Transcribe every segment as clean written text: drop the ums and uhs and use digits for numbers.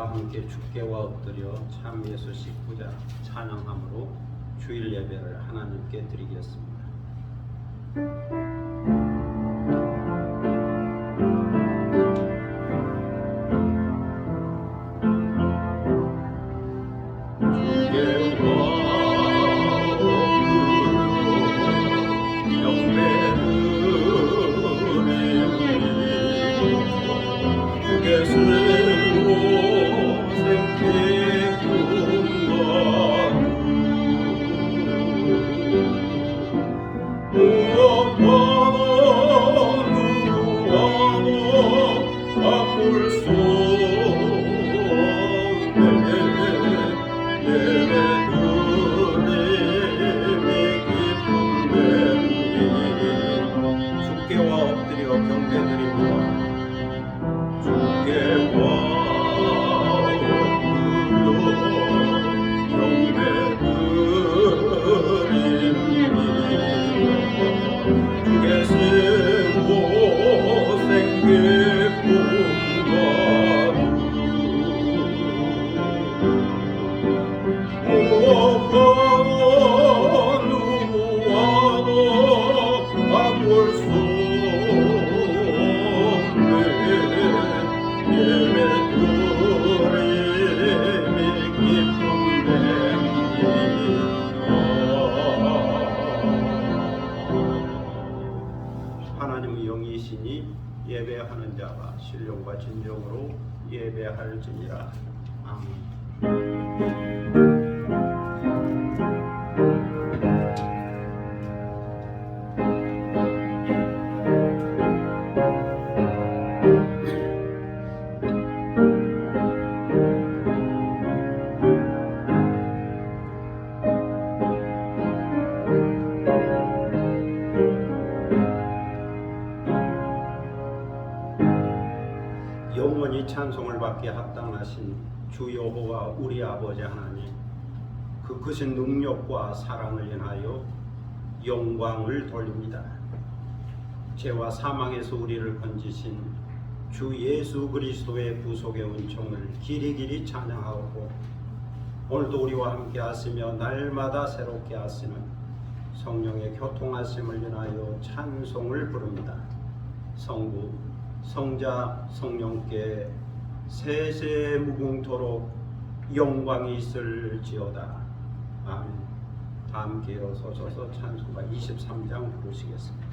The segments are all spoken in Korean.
다 함께 주께와 엎드려 참 예수 식구자 찬양함으로 주일 예배를 하나님께 드리겠습니다. 하나님의 영이시니 예배하는 자가 신령과 진정으로 예배할지니라. 아멘. 영원히 찬송을 받게 합당하신 주 여호와 우리 아버지 하나님, 그 크신 능력과 사랑을 인하여 영광을 돌립니다. 죄와 사망에서 우리를 건지신 주 예수 그리스도의 구속의 은총을 길이길이 찬양하고, 오늘도 우리와 함께 하시며 날마다 새롭게 하시는 성령의 교통하심을 인하여 찬송을 부릅니다. 성부, 성자, 성령께 세세 무궁토록 영광이 있을지어다. 아멘. 다 함께 일어서셔서 찬송가 23장 부르시겠습니다.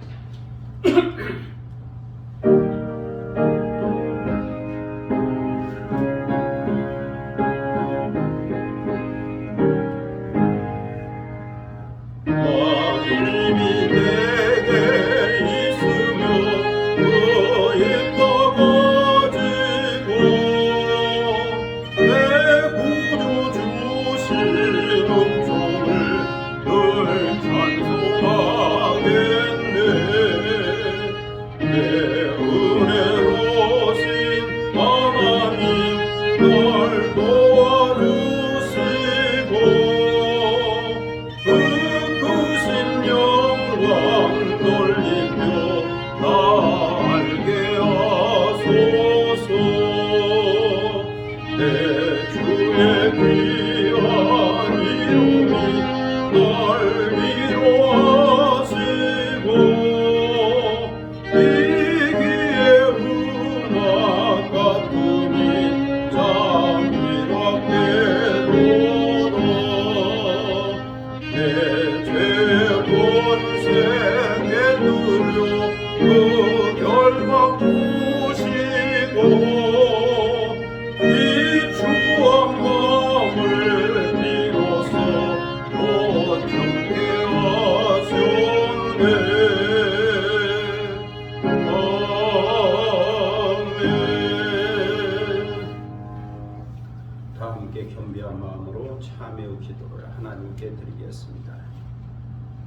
함께 겸비한 마음으로 참회의 기도를 하나님께 드리겠습니다.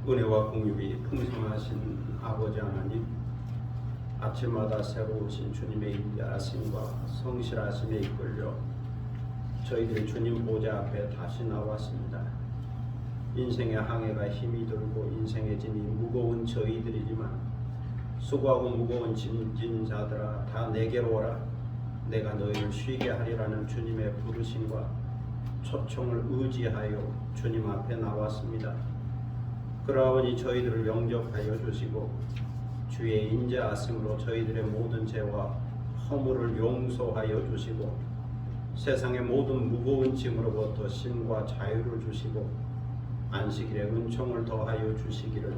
은혜와 공육이 풍성하신 아버지 하나님, 아침마다 새로우신 주님의 인자하심과 성실하심에 이끌려 저희들이 주님 보좌 앞에 다시 나왔습니다. 인생의 항해가 힘이 들고 인생의 짐이 무거운 저희들이지만 수고하고 무거운 짐진 자들아 다 내게로 오라, 내가 너희를 쉬게 하리라는 주님의 부르심과 초청을 의지하여 주님 앞에 나왔습니다. 그러하오니 저희들을 영접하여 주시고 주의 인자하심으로 저희들의 모든 죄와 허물을 용서하여 주시고 세상의 모든 무거운 짐으로부터 심과 자유를 주시고 안식일에 은총을 더하여 주시기를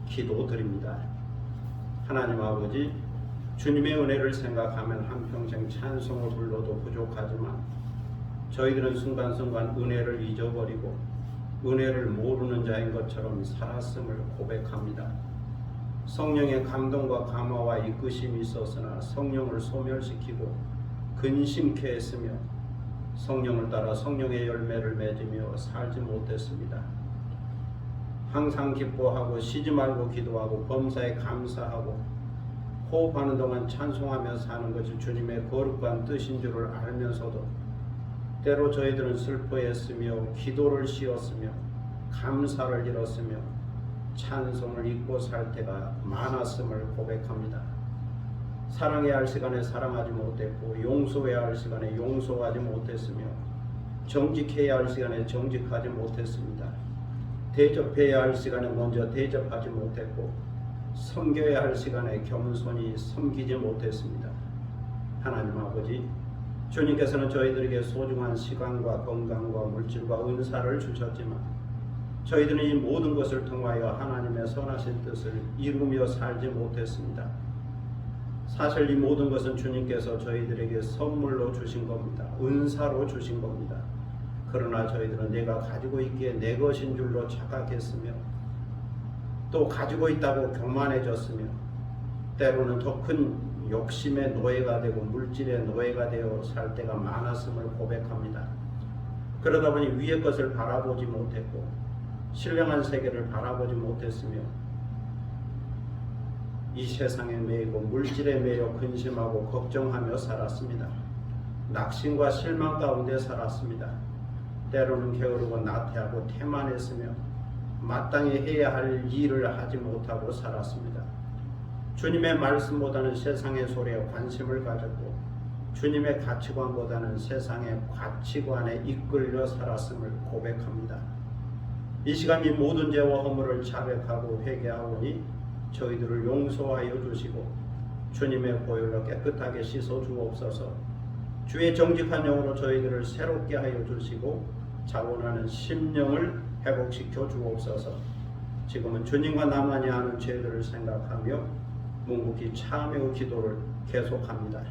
기도드립니다. 하나님 아버지, 주님의 은혜를 생각하면 한평생 찬송을 불러도 부족하지만 저희들은 순간순간 은혜를 잊어버리고 은혜를 모르는 자인 것처럼 살았음을 고백합니다. 성령의 감동과 감화와 이끄심이 있었으나 성령을 소멸시키고 근심케 했으며 성령을 따라 성령의 열매를 맺으며 살지 못했습니다. 항상 기뻐하고 쉬지 말고 기도하고 범사에 감사하고 호흡하는 동안 찬송하며 사는 것이 주님의 거룩한 뜻인 줄을 알면서도 때로 저희들은 슬퍼했으며 기도를 쉬었으며 감사를 잃었으며 찬송을 잊고 살 때가 많았음을 고백합니다. 사랑해야 할 시간에 사랑하지 못했고 용서해야 할 시간에 용서하지 못했으며 정직해야 할 시간에 정직하지 못했습니다. 대접해야 할 시간에 먼저 대접하지 못했고 섬겨야 할 시간에 겸손히 섬기지 못했습니다. 하나님 아버지, 주님께서는 저희들에게 소중한 시간과 건강과 물질과 은사를 주셨지만 저희들은 이 모든 것을 통하여 하나님의 선하신 뜻을 이루며 살지 못했습니다. 사실 이 모든 것은 주님께서 저희들에게 선물로 주신 겁니다. 은사로 주신 겁니다. 그러나 저희들은 내가 가지고 있기에 내 것인 줄로 착각했으며 또 가지고 있다고 교만해졌으며 때로는 더 큰 욕심의 노예가 되고 물질의 노예가 되어 살 때가 많았음을 고백합니다. 그러다 보니 위의 것을 바라보지 못했고 신령한 세계를 바라보지 못했으며 이 세상에 매이고 물질에 매여 근심하고 걱정하며 살았습니다. 낙심과 실망 가운데 살았습니다. 때로는 게으르고 나태하고 태만했으며 마땅히 해야 할 일을 하지 못하고 살았습니다. 주님의 말씀보다는 세상의 소리에 관심을 가졌고 주님의 가치관보다는 세상의 가치관에 이끌려 살았음을 고백합니다. 이 시간 이 모든 죄와 허물을 자백하고 회개하오니 저희들을 용서하여 주시고 주님의 보혈로 깨끗하게 씻어 주옵소서. 주의 정직한 영으로 저희들을 새롭게 하여 주시고 자원하는 심령을 회복시켜 주옵소서. 지금은 주님과 나만이 아는 죄들을 생각하며 묵묵히 참회의 기도를 계속합니다.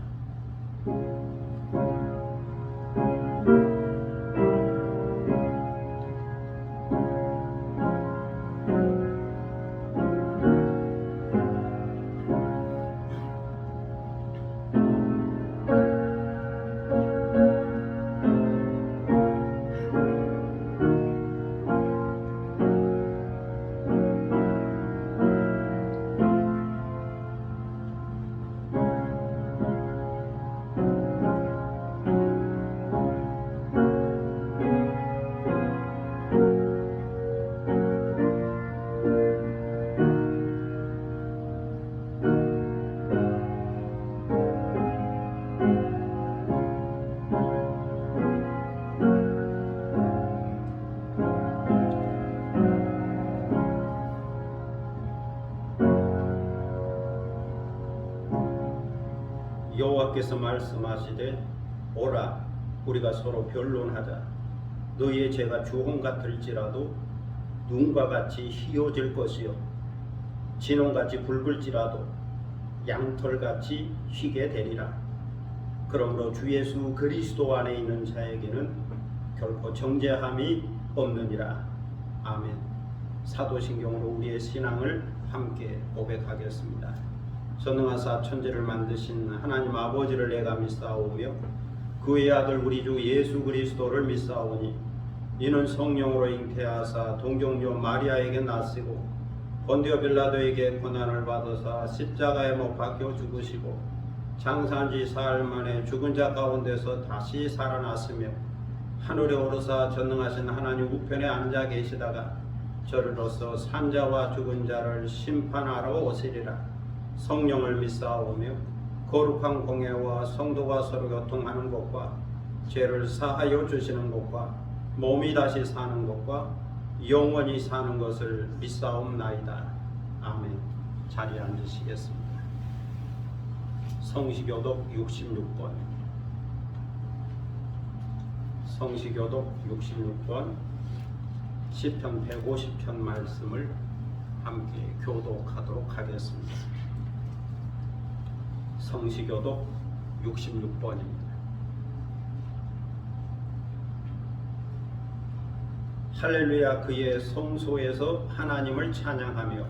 여호와께서 말씀하시되 오라 우리가 서로 변론하자. 너희의 죄가 주홍 같을지라도 눈과 같이 희어질 것이요 진홍같이 붉을지라도 양털같이 희게 되리라. 그러므로 주 예수 그리스도 안에 있는 자에게는 결코 정죄함이 없느니라. 아멘. 사도신경으로 우리의 신앙을 함께 고백하겠습니다. 전능하사 천지를 만드신 하나님 아버지를 내가 믿사오며 그의 아들 우리 주 예수 그리스도를 믿사오니 이는 성령으로 잉태하사 동정녀 마리아에게 나시고 본디오 빌라도에게 고난을 받으사 십자가에 못 박혀 죽으시고 장사한 지 사흘 만에 죽은 자 가운데서 다시 살아났으며 하늘에 오르사 전능하신 하나님 우편에 앉아 계시다가 저리로서 산자와 죽은 자를 심판하러 오시리라. 성령을 믿사오며 거룩한 공예와 성도가 서로 교통하는 것과 죄를 사하여 주시는 것과 몸이 다시 사는 것과 영원히 사는 것을 믿사옵나이다. 아멘. 자리에 앉으시겠습니다. 성시교독 66번 성시교독 66번 시편 150편 말씀을 함께 교독하도록 하겠습니다. 성시교독 66번입니다. 할렐루야. 그의 성소에서 하나님을 찬양하며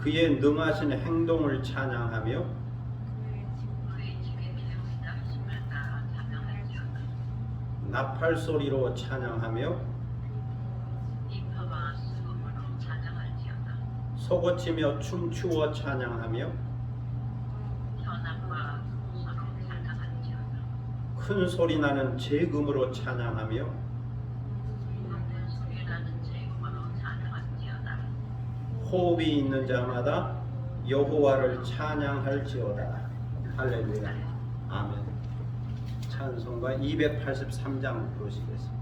그의 능하신 행동을 찬양하며 나팔 소리로 찬양하며 소고치며 춤추어 찬양하며 큰 소리 나는 재금으로 찬양하며 호흡이 있는 자마다 여호와를 찬양할지어다. 할렐루야. 아멘. 찬송가 283장 부르시겠습니다.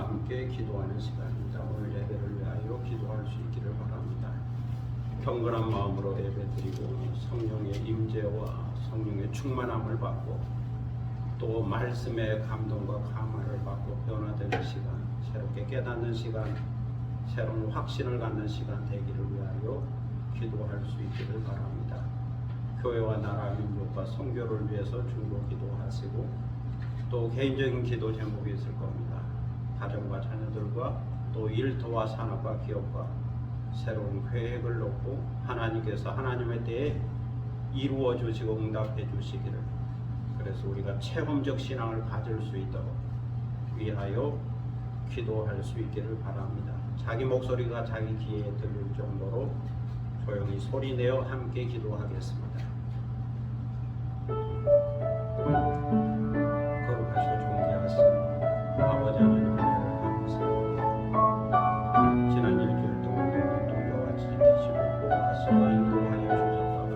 함께 기도하는 시간입니다. 오늘 예배를 위하여 기도할 수 있기를 바랍니다. 경건한 마음으로 예배드리고 성령의 임재와 성령의 충만함을 받고 또 말씀의 감동과 감화를 받고 변화되는 시간, 새롭게 깨닫는 시간, 새로운 확신을 갖는 시간 되기를 위하여 기도할 수 있기를 바랍니다. 교회와 나라 민족과 선교를 위해서 중보 기도하시고 또 개인적인 기도 제목이 있을 겁니다. 가정과 자녀들과 또 일터와 산업과 기업과 새로운 계획을 놓고 하나님께서 하나님의 때에 이루어 주시고 응답해 주시기를, 그래서 우리가 체험적 신앙을 가질 수 있도록 위하여 기도할 수 있기를 바랍니다. 자기 목소리가 자기 귀에 들릴 정도로 조용히 소리내어 함께 기도하겠습니다. 거룩하시고 존귀하신 아버지 하나님, 지난 일주일 동안 눈동자와 같이 지키시고 보호하시고 인도하여 주셨다가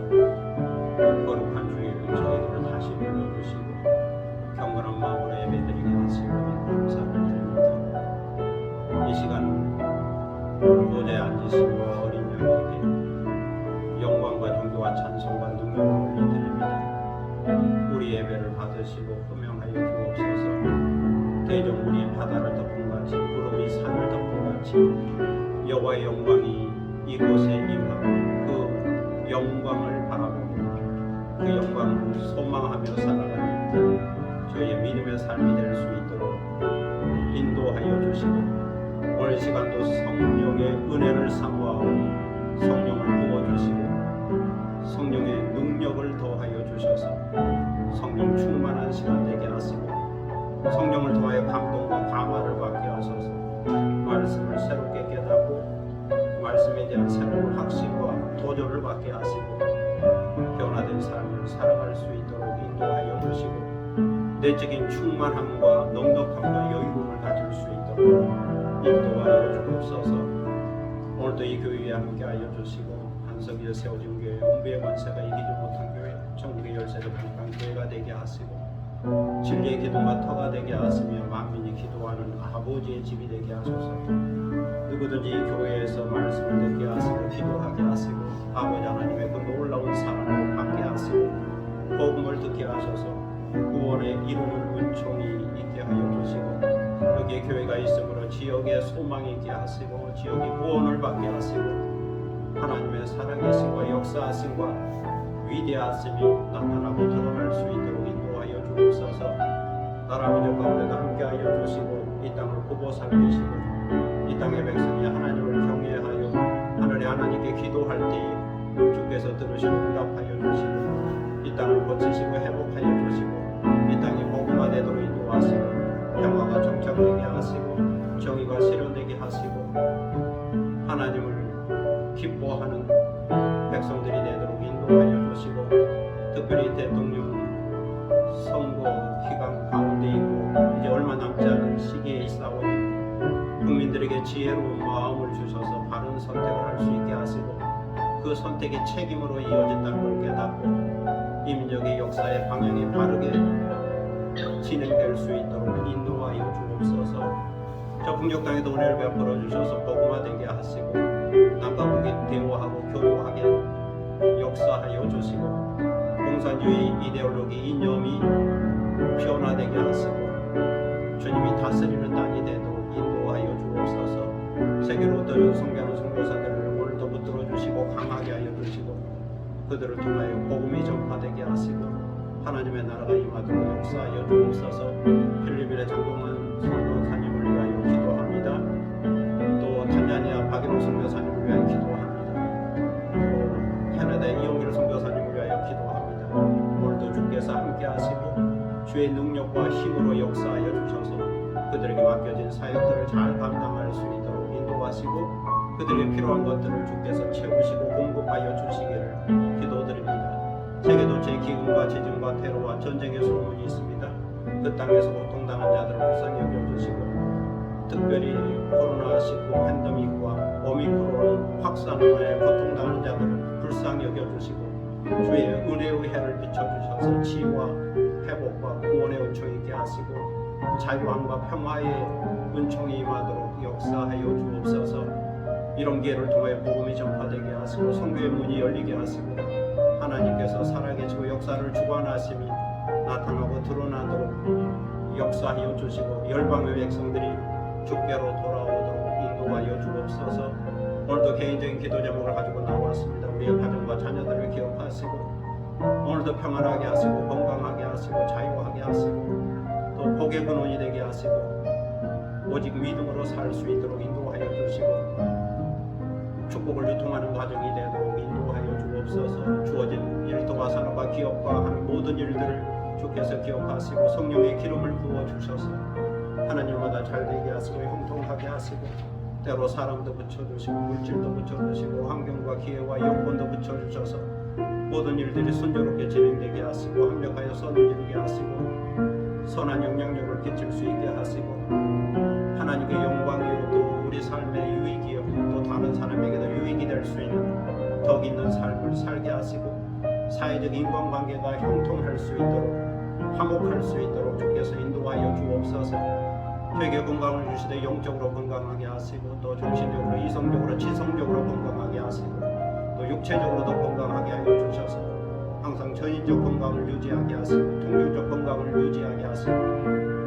거룩한 주일 저희들을 다시 불러주시고 경건한 마음으로 예배드리게 하시고 감사를 드립니다. 이 시간 보좌에 앉으신 어린 양에게 영광과 존귀와 찬송과 능력을 올려드립니다. 우리 예배를 받으시고 호명하여 주옵소서. 대적물이 바다를 덮은 같이 구름이 산을 덮은 같이 여호와의 영광이 이곳에 임하고 그 영광을 바라보고 그 영광을 소망하며 살아가는 저희의 믿음의 삶이 될 수 있도록 인도하여 주시고, 오늘 시간도 성령의 은혜를 사모하고 성령을 부어주시고 성령의 능력을 더하여 주셔서 성령 충만한 시간 되게 하시고 성령을 통하여 감동과 감화를 받게 하소서. 말씀을 새롭게 깨닫고 말씀에 대한 새로운 확신과 도전을 받게 하시고 변화된 삶을 살아갈 수 있도록 인도하여 주시고 내적인 충만함과 넉넉함과 여유를 가질 수 있도록 인도하여 주옵소서. 오늘도 이 교회에 함께하여 주시고 한석이에 세워진 교회, 홍부의 권세가 이기지 못한 교회, 천국의 열쇠를 강한 교회가 되게 하시고 진리의 기둥과 터가 되게 하시며 만민이 기도하는 아버지의 집이 되게 하소서. 누구든지 이 교회에서 말씀을 듣게 하시고 기도하게 하시고 아버지 하나님의 그 놀라운 사랑을 받게 하시고 복음을 듣게 하셔서 구원에 이르는 은총이 있게 하여 주시고 여기에 교회가 있으므로 지역에 소망이 있게 하시고 지역이 구원을 받게 하시고 하나님의 살아계심과 역사하심과 위대하심이 나타나고 드러날 수 있도록 인도하여 주옵소서. 나라 민족 가운데도 함께하여 주시고 이 땅을 보고 살리시고 이 땅의 백성이 하나님을 경외하여 하늘의 하나님께 기도할 때에 주께서 들으시고 응답하여 주시고 이 땅을 고치시고 회복하여 주시고 이 땅이 복음화 되도록 인도하시고 평화가 정착되게 하시고 정의가 실현되게 하시고 하나님을 기뻐하는 백성들이 되도록 인도하여 주시고 특별히 대통령 선거 기간 가운데 있고 이제 얼마 남지 않은 시기에 있사오니 국민들에게 지혜로운 마음을 주셔서 바른 선택을 할 수 있게 하시고 그 선택이 책임으로 이어진다는 걸 깨닫고 이 민족의 역사의 방향이 바르게 진행될 수 있도록 인도하여 주옵소서. 저 북녘 땅에도 은혜를 베풀어 주셔서 복음화되게 하시고 남과 북이 대화하고 교류하게 역사하여 주시고 공산주의 이데올로기 이념이 변화되게 하시고 주님이 다스리는 땅이 되도록 인도하여 주옵소서. 세계로 흩어져 섬기는 선교사들을 오늘도 붙들어 주시고 강하게 하여 주시고 그들을 통하여 복음이 전파되게 하시고 하나님의 나라가 임하도록 역사하여 주옵소서. 필리핀의 장동원 선교사님을 위하여 기도합니다. 또 탄자니아 박인호 선교사님을 위하여 기도합니다. 또 캐나다의 이용길 선교사님을 위하여 기도합니다. 오늘도 주께서 함께 하시고 주의 능력과 힘으로 역사하여 주셔서 그들에게 맡겨진 사역들을 잘 감당할 수 있도록 인도하시고 그들에게 필요한 것들을 주께서 채우시고 공급하여 주시기를 기도드립니다. 세계도처의 기근과 지진과 테러와 전쟁의 소문이 있습니다. 그 땅에서 고통당한 자들을 불쌍히 여겨주시고 특별히 코로나19 팬데믹과 오미크론 확산으로 고통당하는 자들을 불쌍히 여겨주시고 주의 은혜의 해를 비춰주셔서 치유와 회복과 구원의 은총 있게 하시고 자유함과 평화의 은총이 임하도록 역사하여 주옵소서. 이런 기회를 통해 복음이 전파되게 하시고 선교의 문이 열리게 하시고 하나님께서 살아계시고 역사를 주관하심이 나타나고 드러나도록 역사하여 주시고 열방의 백성들이 주께로 돌아오도록 인도하여 주옵소서. 오늘도 개인적인 기도 제목을 가지고 나왔습니다. 우리의 가정과 자녀들을 기억하시고 오늘도 평안하게 하시고 건강하게 하시고 자유하게 하시고 또 복의 근원이 되게 하시고 오직 믿음으로 살 수 있도록 인도하여 주시고 축복을 유통하는 과정이 되도록 인도하여 주옵소서. 주어진 일터와 산업과 기업과 하는 모든 일들을 주께서 기억하시고 성령의 기름을 부어주셔서 하나님마다 잘되게 하시고 형통하게 하시고 때로 사람도 붙여주시고 물질도 붙여주시고 환경과 기회와 여건도 붙여주셔서 모든 일들이 순조롭게 진행되게 하시고 완벽하여 선을 이루게 하시고 선한 영향력을 끼칠 수 있게 하시고 하나님의 영광이요 또 우리 삶의 유익이요 또 다른 사람에게도 유익이 될 수 있는 덕 있는 삶을 살게 하시고 사회적 인간관계가 형통할 수 있도록 화목할 수 있도록 주께서 인도하여 주옵소서. 되게 건강을 주시되 영적으로 건강하게 하시고 또 정신적으로 이성적으로 지성적으로 건강하게 하시고 또 육체적으로도 건강하게 하여 주셔서 항상 전인적 건강을 유지하게 하시고 통증적 건강을 유지하게 하시고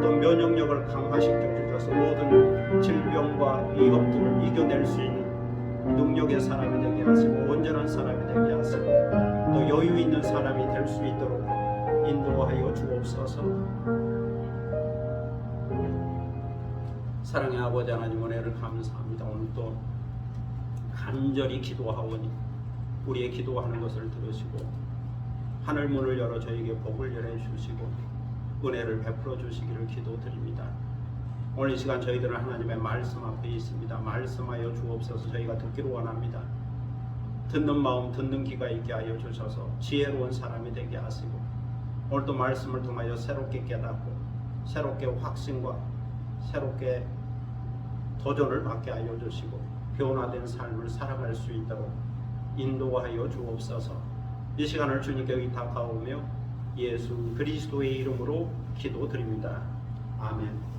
또 면역력을 강화시켜 주셔서 모든 질병과 위협들을 이겨낼 수 있는 능력의 사람이 되게 하시고 온전한 사람이 되게 하시고 또 여유 있는 사람이 될 수 있도록 인도하여 주옵소서. 사랑의 아버지 하나님 은혜를 감사합니다. 오늘 또 간절히 기도하오니 우리의 기도하는 것을 들으시고 하늘 문을 열어 저에게 복을 열어 주시고 은혜를 베풀어 주시기를 기도드립니다. 오늘 이 시간 저희들은 하나님의 말씀 앞에 있습니다. 말씀하여 주옵소서. 저희가 듣기를 원합니다. 듣는 마음 듣는 귀가 있게 하여 주셔서 지혜로운 사람이 되게 하시고 오늘도 말씀을 통하여 새롭게 깨닫고 새롭게 확신과 새롭게 도전을 받게 하여 주시고 변화된 삶을 살아갈 수 있도록 인도하여 주옵소서. 이 시간을 주님께 의탁하오며 예수 그리스도의 이름으로 기도드립니다. 아멘.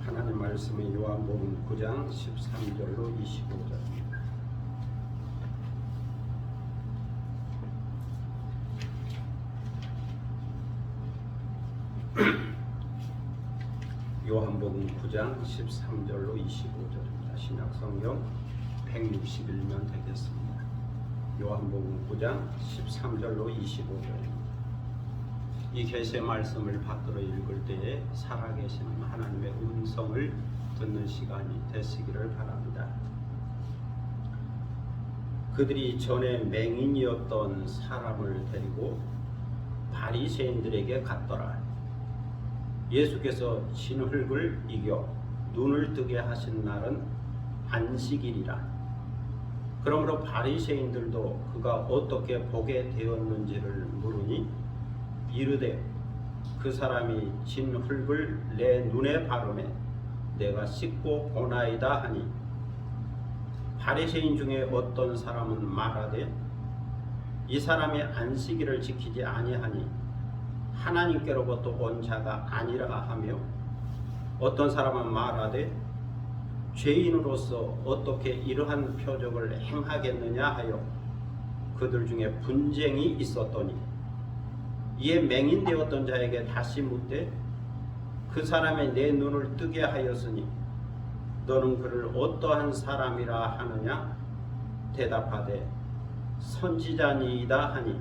하나님 말씀이 요한복음 9장 13절로 25절입니다. 요한복음 9장 13절로 25절입니다. 신약성경 161면 되겠습니다. 요한복음 9장 13절로 25절입니다. 이 계시의 말씀을 받들어 읽을 때에 살아계시는 하나님의 음성을 듣는 시간이 되시기를 바랍니다. 그들이 전에 맹인이었던 사람을 데리고 바리새인들에게 갔더라. 예수께서 진흙을 이겨 눈을 뜨게 하신 날은 안식일이라. 그러므로 바리새인들도 그가 어떻게 보게 되었는지를 물으니 이르되 그 사람이 진흙을 내 눈에 바르매 내가 씻고 보나이다 하니, 바리새인 중에 어떤 사람은 말하되 이 사람이 안식일을 지키지 아니하니 하나님께로부터 온 자가 아니라 하며, 어떤 사람은 말하되 죄인으로서 어떻게 이러한 표적을 행하겠느냐 하여 그들 중에 분쟁이 있었더니, 이에 맹인되었던 자에게 다시 묻되 그 사람이 내 눈을 뜨게 하였으니 너는 그를 어떠한 사람이라 하느냐? 대답하되 선지자니이다 하니,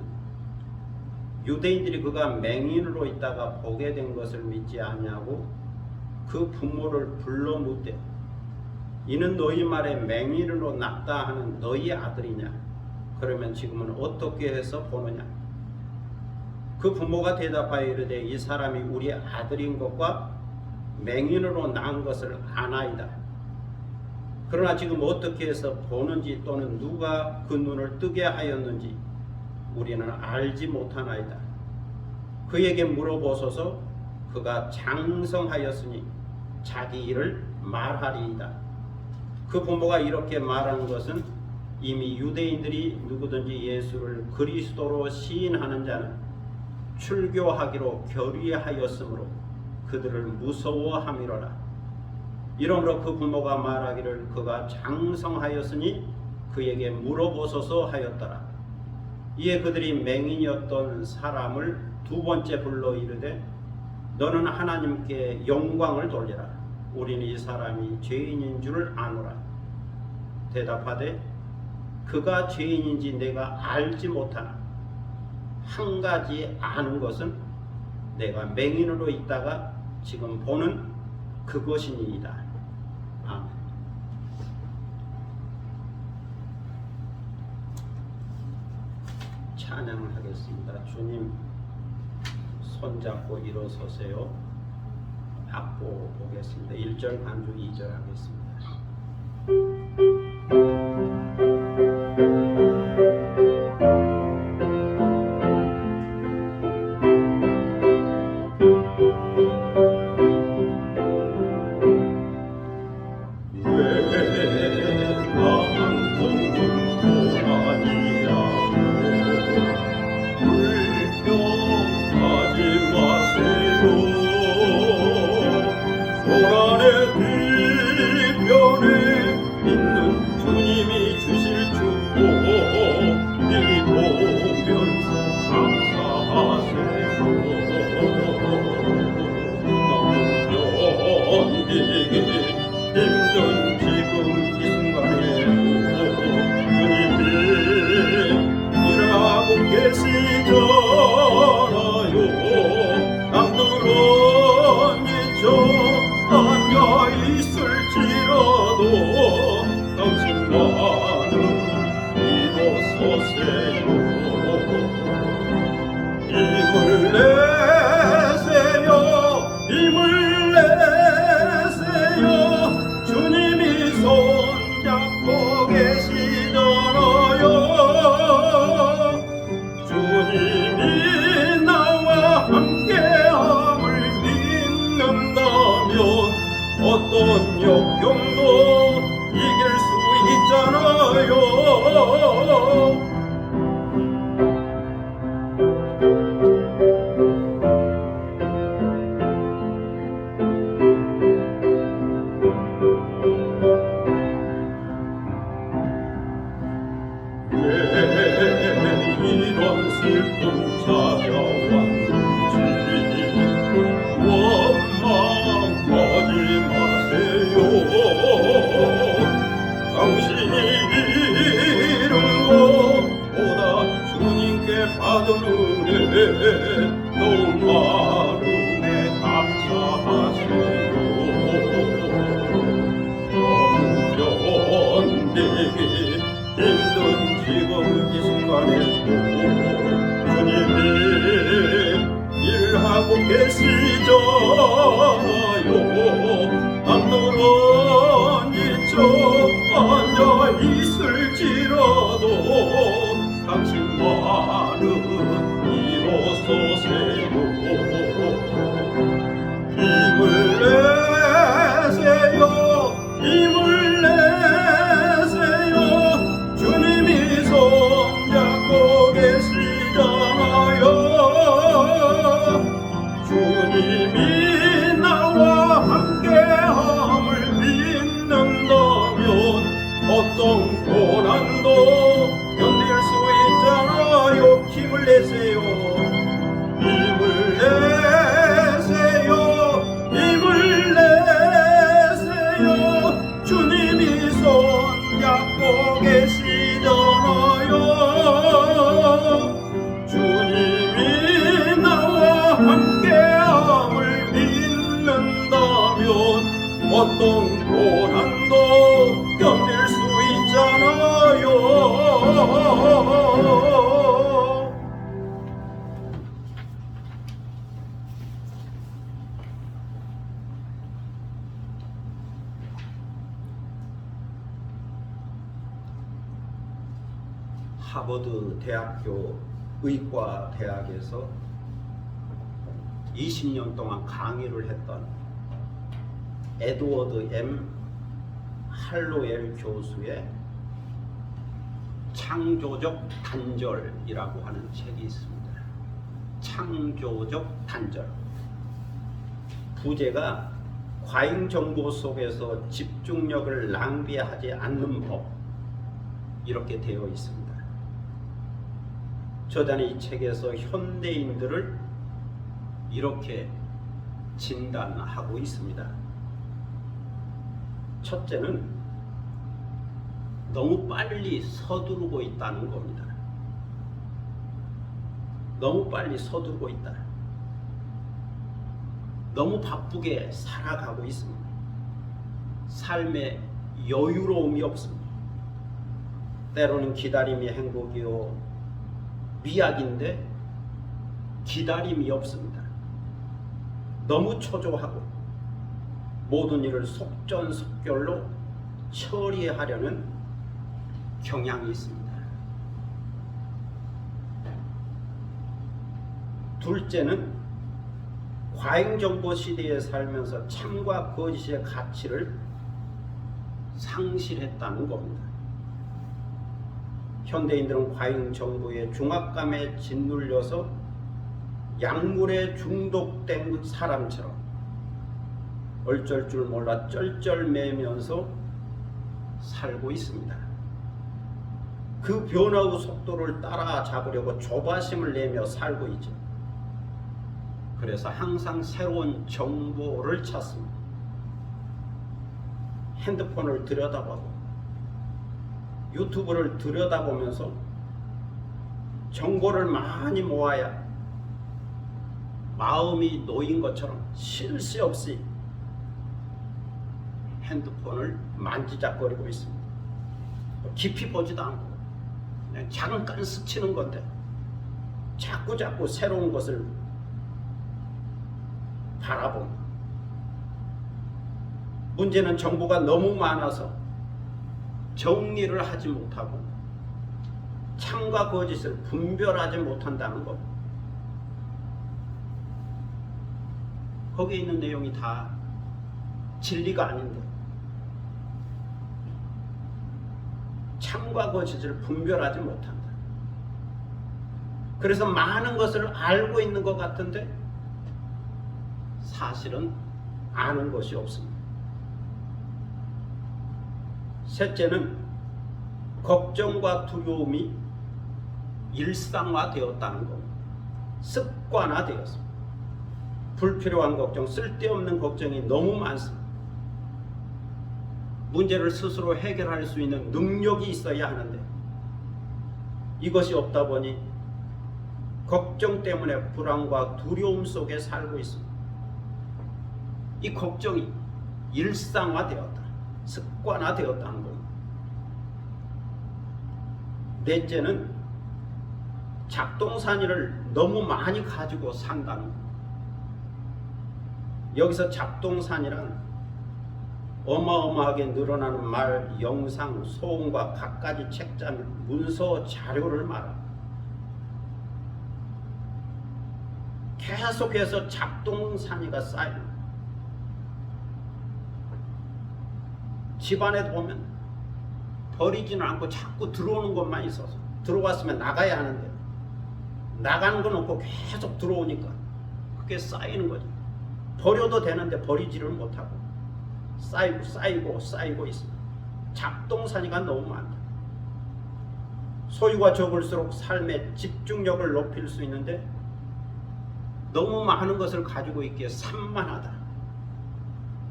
유대인들이 그가 맹인으로 있다가 보게 된 것을 믿지 아니하고 그 부모를 불러 묻되 이는 너희 말에 맹인으로 났다 하는 너희 아들이냐? 그러면 지금은 어떻게 해서 보느냐? 그 부모가 대답하여 이르되 이 사람이 우리 아들인 것과 맹인으로 낳은 것을 아나이다. 그러나 지금 어떻게 해서 보는지 또는 누가 그 눈을 뜨게 하였는지 우리는 알지 못하나이다. 그에게 물어보소서. 그가 장성하였으니 자기 일을 말하리이다. 그 부모가 이렇게 말하는 것은 이미 유대인들이 누구든지 예수를 그리스도로 시인하는 자는 출교하기로 결의하였으므로 그들을 무서워함이로라. 이러므로 그 부모가 말하기를 그가 장성하였으니 그에게 물어보소서 하였더라. 이에 그들이 맹인이었던 사람을 두 번째 불러 이르되 너는 하나님께 영광을 돌리라. 우리는 이 사람이 죄인인 줄 아노라. 대답하되 그가 죄인인지 내가 알지 못하나 한 가지 아는 것은 내가 맹인으로 있다가 지금 보는 그것이니이다. 아멘. 찬양을 하겠습니다. 주님 손잡고 일어서세요. 악보 보겠습니다. 1절 반주 2절 하겠습니다. 어떤 역경도 이길 수 있잖아요. 왜 이런 슬픔 찾아왔는지 원망하지 마세요. 당신이 이룬 것보다 주님께 받은 은혜 또 많은 데 감사하세요. 견디기 힘든 지금 이 순간에도 주님이 계시잖아요. 남들은 지쳐 앉아 있을지라도 당신만은 일어서세요. 힘을 내세요. 힘을 내세요. 주님이 손잡고 계시잖아요. 주님이 나와 함께함을 믿는다면 어떤 고난도 견딜 수 있잖아요. 힘을 내세요. 힘을 내세요. 힘을 내세요. 주님이 손잡고 계시잖아요. 주님이 나와 함께함을 믿는다면 어떤 고난도 견딜 수 있잖아요. 하버드 대학교 의과 대학에서 20년 동안 강의를 했던 에드워드 M. 할로웰 교수의 창조적 단절이라고 하는 책이 있습니다. 창조적 단절. 부제가 과잉 정보 속에서 집중력을 낭비하지 않는 법, 이렇게 되어 있습니다. 저자는 이 책에서 현대인들을 이렇게 진단하고 있습니다. 첫째는 너무 빨리 서두르고 있다는 겁니다. 너무 빨리 서두르고 있다. 너무 바쁘게 살아가고 있습니다. 삶에 여유로움이 없습니다. 때로는 기다림이 행복이요, 미약인데 기다림이 없습니다. 너무 초조하고 모든 일을 속전속결로 처리하려는 경향이 있습니다. 둘째는 과잉정보 시대에 살면서 참과 거짓의 가치를 상실했다는 겁니다. 현대인들은 과잉정보의 중압감에 짓눌려서 약물에 중독된 사람처럼 어쩔 줄 몰라 쩔쩔매면서 살고 있습니다. 그 변화의 속도를 따라잡으려고 조바심을 내며 살고 있죠. 그래서 항상 새로운 정보를 찾습니다. 핸드폰을 들여다보고 유튜브를 들여다보면서 정보를 많이 모아야 마음이 놓인 것처럼 쉴 새 없이 핸드폰을 만지작거리고 있습니다. 깊이 보지도 않고 그냥 잠깐 스치는 건데 자꾸 새로운 것을 바라봅니다. 문제는 정보가 너무 많아서 정리를 하지 못하고 참과 거짓을 분별하지 못한다는 것. 거기에 있는 내용이 다 진리가 아닌데 참과 거짓을 분별하지 못한다. 그래서 많은 것을 알고 있는 것 같은데 사실은 아는 것이 없습니다. 셋째는 걱정과 두려움이 일상화되었다는 겁니다. 습관화되었습니다. 불필요한 걱정, 쓸데없는 걱정이 너무 많습니다. 문제를 스스로 해결할 수 있는 능력이 있어야 하는데 이것이 없다 보니 걱정 때문에 불안과 두려움 속에 살고 있습니다. 이 걱정이 일상화되었다, 습관화되었다는 겁니다. 넷째는 작동산일을 너무 많이 가지고 산다는 겁니다. 여기서 잡동산이란 어마어마하게 늘어나는 말, 영상, 소음과 갖가지 책자, 문서, 자료를 말합니다. 계속해서 잡동사니가 쌓여요. 집안에 보면 버리지는 않고 자꾸 들어오는 것만 있어서 들어왔으면 나가야 하는데 나가는 건 없고 계속 들어오니까 그게 쌓이는 거죠. 버려도 되는데 버리지를 못하고 쌓이고 있습니다. 잡동사니가 너무 많다. 소유가 적을수록 삶의 집중력을 높일 수 있는데 너무 많은 것을 가지고 있기에 산만하다,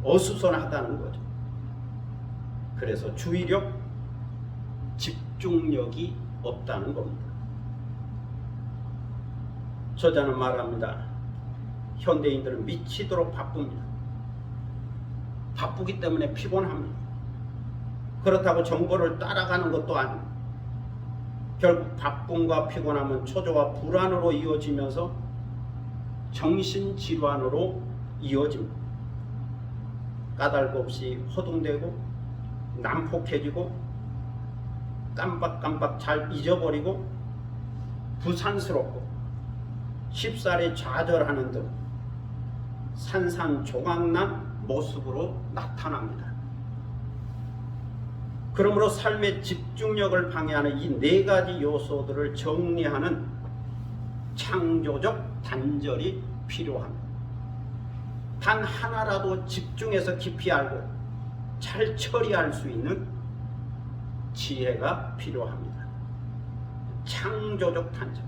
어수선하다는 거죠. 그래서 주의력, 집중력이 없다는 겁니다. 저자는 말합니다. 현대인들은 미치도록 바쁩니다. 바쁘기 때문에 피곤합니다. 그렇다고 정보를 따라가는 것도 아닙니다. 결국 바쁨과 피곤함은 초조와 불안으로 이어지면서 정신질환으로 이어집니다. 까닭 없이 허둥대고 난폭해지고 깜박깜박 잘 잊어버리고 부산스럽고 쉽사리 좌절하는 등 산산조각난 모습으로 나타납니다. 그러므로 삶의 집중력을 방해하는 이 네 가지 요소들을 정리하는 창조적 단절이 필요합니다. 단 하나라도 집중해서 깊이 알고 잘 처리할 수 있는 지혜가 필요합니다. 창조적 단절.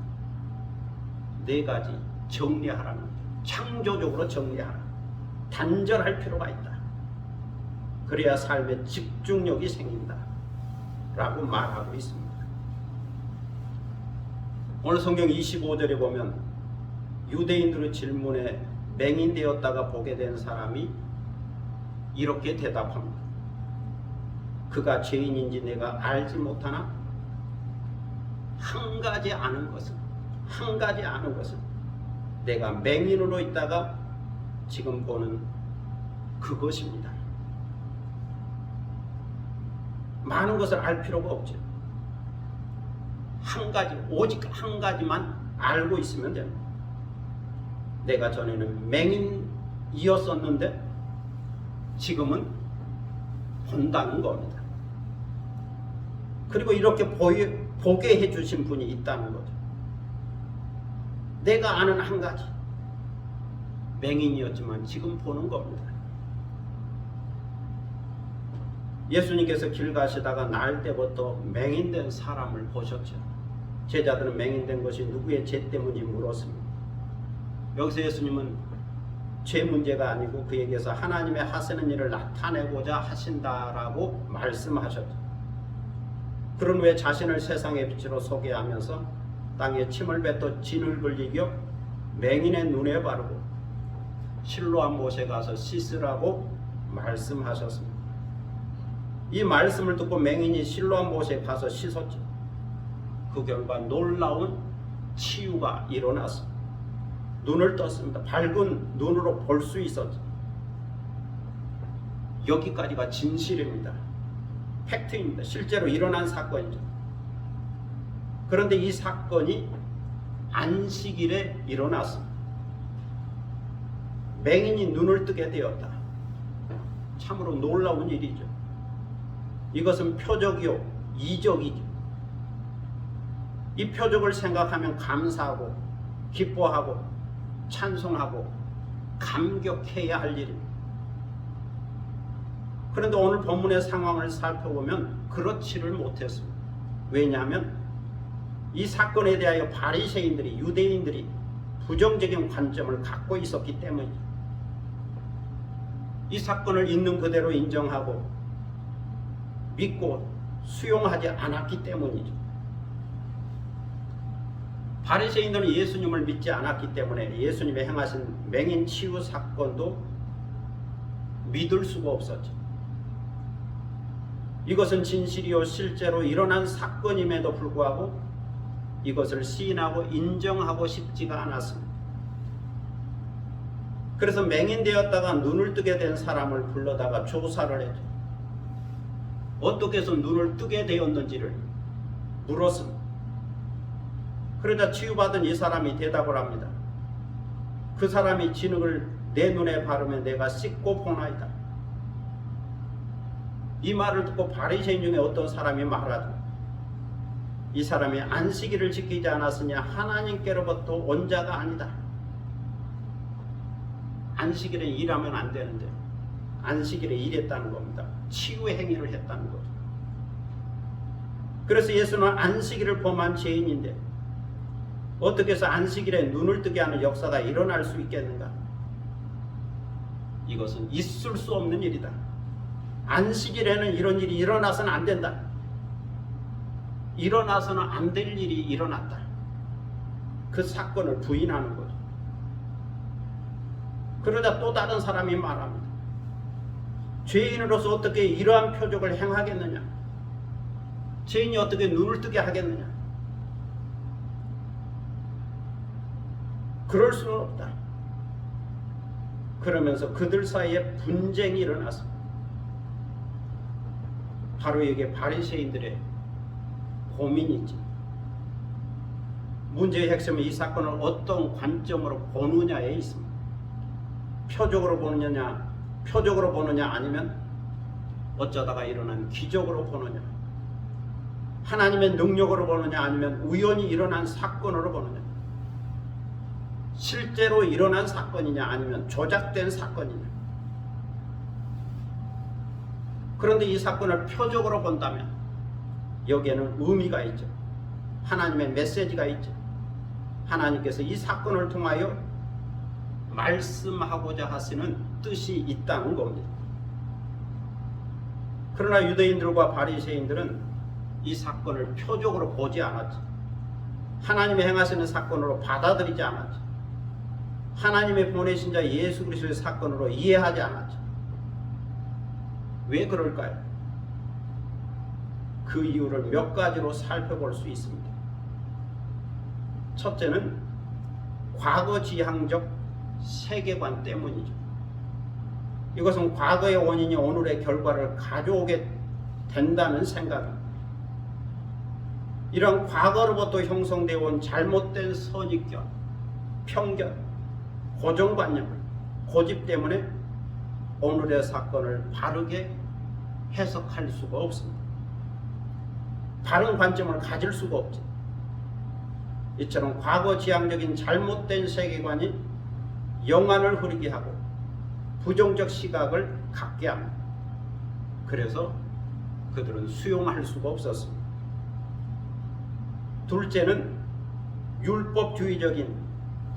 네 가지 정리하라는 거죠. 창조적으로 정리하라. 단절할 필요가 있다. 그래야 삶의 집중력이 생긴다. 라고 말하고 있습니다. 오늘 성경 25절에 보면 유대인들의 질문에 맹인되었다가 보게 된 사람이 이렇게 대답합니다. 그가 죄인인지 내가 알지 못하나? 한 가지 아는 것은 내가 맹인으로 있다가 지금 보는 그것입니다. 많은 것을 알 필요가 없죠. 한 가지, 오직 한 가지만 알고 있으면 됩니다. 내가 전에는 맹인이었었는데 지금은 본다는 겁니다. 그리고 이렇게 보게 해주신 분이 있다는 거죠. 내가 아는 한 가지, 맹인이었지만 지금 보는 겁니다. 예수님께서 길 가시다가 날 때부터 맹인된 사람을 보셨죠. 제자들은 맹인된 것이 누구의 죄 때문인지 물었습니다. 여기서 예수님은 죄 문제가 아니고 그에게서 하나님의 하시는 일을 나타내고자 하신다라고 말씀하셨죠. 그런 후에 자신을 세상의 빛으로 소개하면서 땅에 침을 뱉어 진흙을 이겨 맹인의 눈에 바르고 실로암 못에 가서 씻으라고 말씀하셨습니다. 이 말씀을 듣고 맹인이 실로암 못에 가서 씻었죠. 그 결과 놀라운 치유가 일어났습니다. 눈을 떴습니다. 밝은 눈으로 볼 수 있었죠. 여기까지가 진실입니다. 팩트입니다. 실제로 일어난 사건이죠. 그런데 이 사건이 안식일에 일어났습니다. 맹인이 눈을 뜨게 되었다. 참으로 놀라운 일이죠. 이것은 표적이요, 이적이죠. 이 표적을 생각하면 감사하고 기뻐하고 찬송하고 감격해야 할 일입니다. 그런데 오늘 본문의 상황을 살펴보면 그렇지를 못했습니다. 왜냐하면 이 사건에 대하여 바리새인들이, 유대인들이 부정적인 관점을 갖고 있었기 때문이죠. 이 사건을 있는 그대로 인정하고 믿고 수용하지 않았기 때문이죠. 바리새인들은 예수님을 믿지 않았기 때문에 예수님의 행하신 맹인 치유 사건도 믿을 수가 없었죠. 이것은 진실이요 실제로 일어난 사건임에도 불구하고 이것을 시인하고 인정하고 싶지가 않았습니다. 그래서 맹인되었다가 눈을 뜨게 된 사람을 불러다가 조사를 했죠. 어떻게 해서 눈을 뜨게 되었는지를 물었습니다. 그러자 치유받은 이 사람이 대답을 합니다. 그 사람이 진흙을 내 눈에 바르면 내가 씻고 보나이다. 이 말을 듣고 바리새인 중에 어떤 사람이 말하죠. 이 사람이 안식일을 지키지 않았으냐 하나님께로부터 온 자가 아니다. 안식일에 일하면 안 되는데 안식일에 일했다는 겁니다. 치유 행위를 했다는 거죠. 그래서 예수는 안식일을 범한 죄인인데 어떻게 해서 안식일에 눈을 뜨게 하는 역사가 일어날 수 있겠는가? 이것은 있을 수 없는 일이다. 안식일에는 이런 일이 일어나서는 안 된다. 일어나서는 안 될 일이 일어났다. 그 사건을 부인하는 거죠. 그러다 또 다른 사람이 말합니다. 죄인으로서 어떻게 이러한 표적을 행하겠느냐? 죄인이 어떻게 눈을 뜨게 하겠느냐? 그럴 수는 없다. 그러면서 그들 사이에 분쟁이 일어났습니다. 바로 이게 바리새인들의 고민이 있지. 문제의 핵심은 이 사건을 어떤 관점으로 보느냐에 있습니다. 표적으로 보느냐 아니면 어쩌다가 일어난 기적으로 보느냐, 하나님의 능력으로 보느냐 아니면 우연히 일어난 사건으로 보느냐, 실제로 일어난 사건이냐 아니면 조작된 사건이냐. 그런데 이 사건을 표적으로 본다면 여기에는 의미가 있죠. 하나님의 메시지가 있죠. 하나님께서 이 사건을 통하여 말씀하고자 하시는 뜻이 있다는 겁니다. 그러나 유대인들과 바리새인들은 이 사건을 표적으로 보지 않았죠. 하나님이 행하시는 사건으로 받아들이지 않았죠. 하나님의 보내신 자 예수 그리스도의 사건으로 이해하지 않았죠. 왜 그럴까요? 그 이유를 몇 가지로 살펴볼 수 있습니다. 첫째는 과거지향적 세계관 때문이죠. 이것은 과거의 원인이 오늘의 결과를 가져오게 된다는 생각입니다. 이런 과거로부터 형성되어 온 잘못된 선입견, 편견, 고정관념, 고집 때문에 오늘의 사건을 바르게 해석할 수가 없습니다. 다른 관점을 가질 수가 없죠. 이처럼 과거지향적인 잘못된 세계관이 영안을 흐리게 하고 부정적 시각을 갖게 합니다. 그래서 그들은 수용할 수가 없었습니다. 둘째는 율법주의적인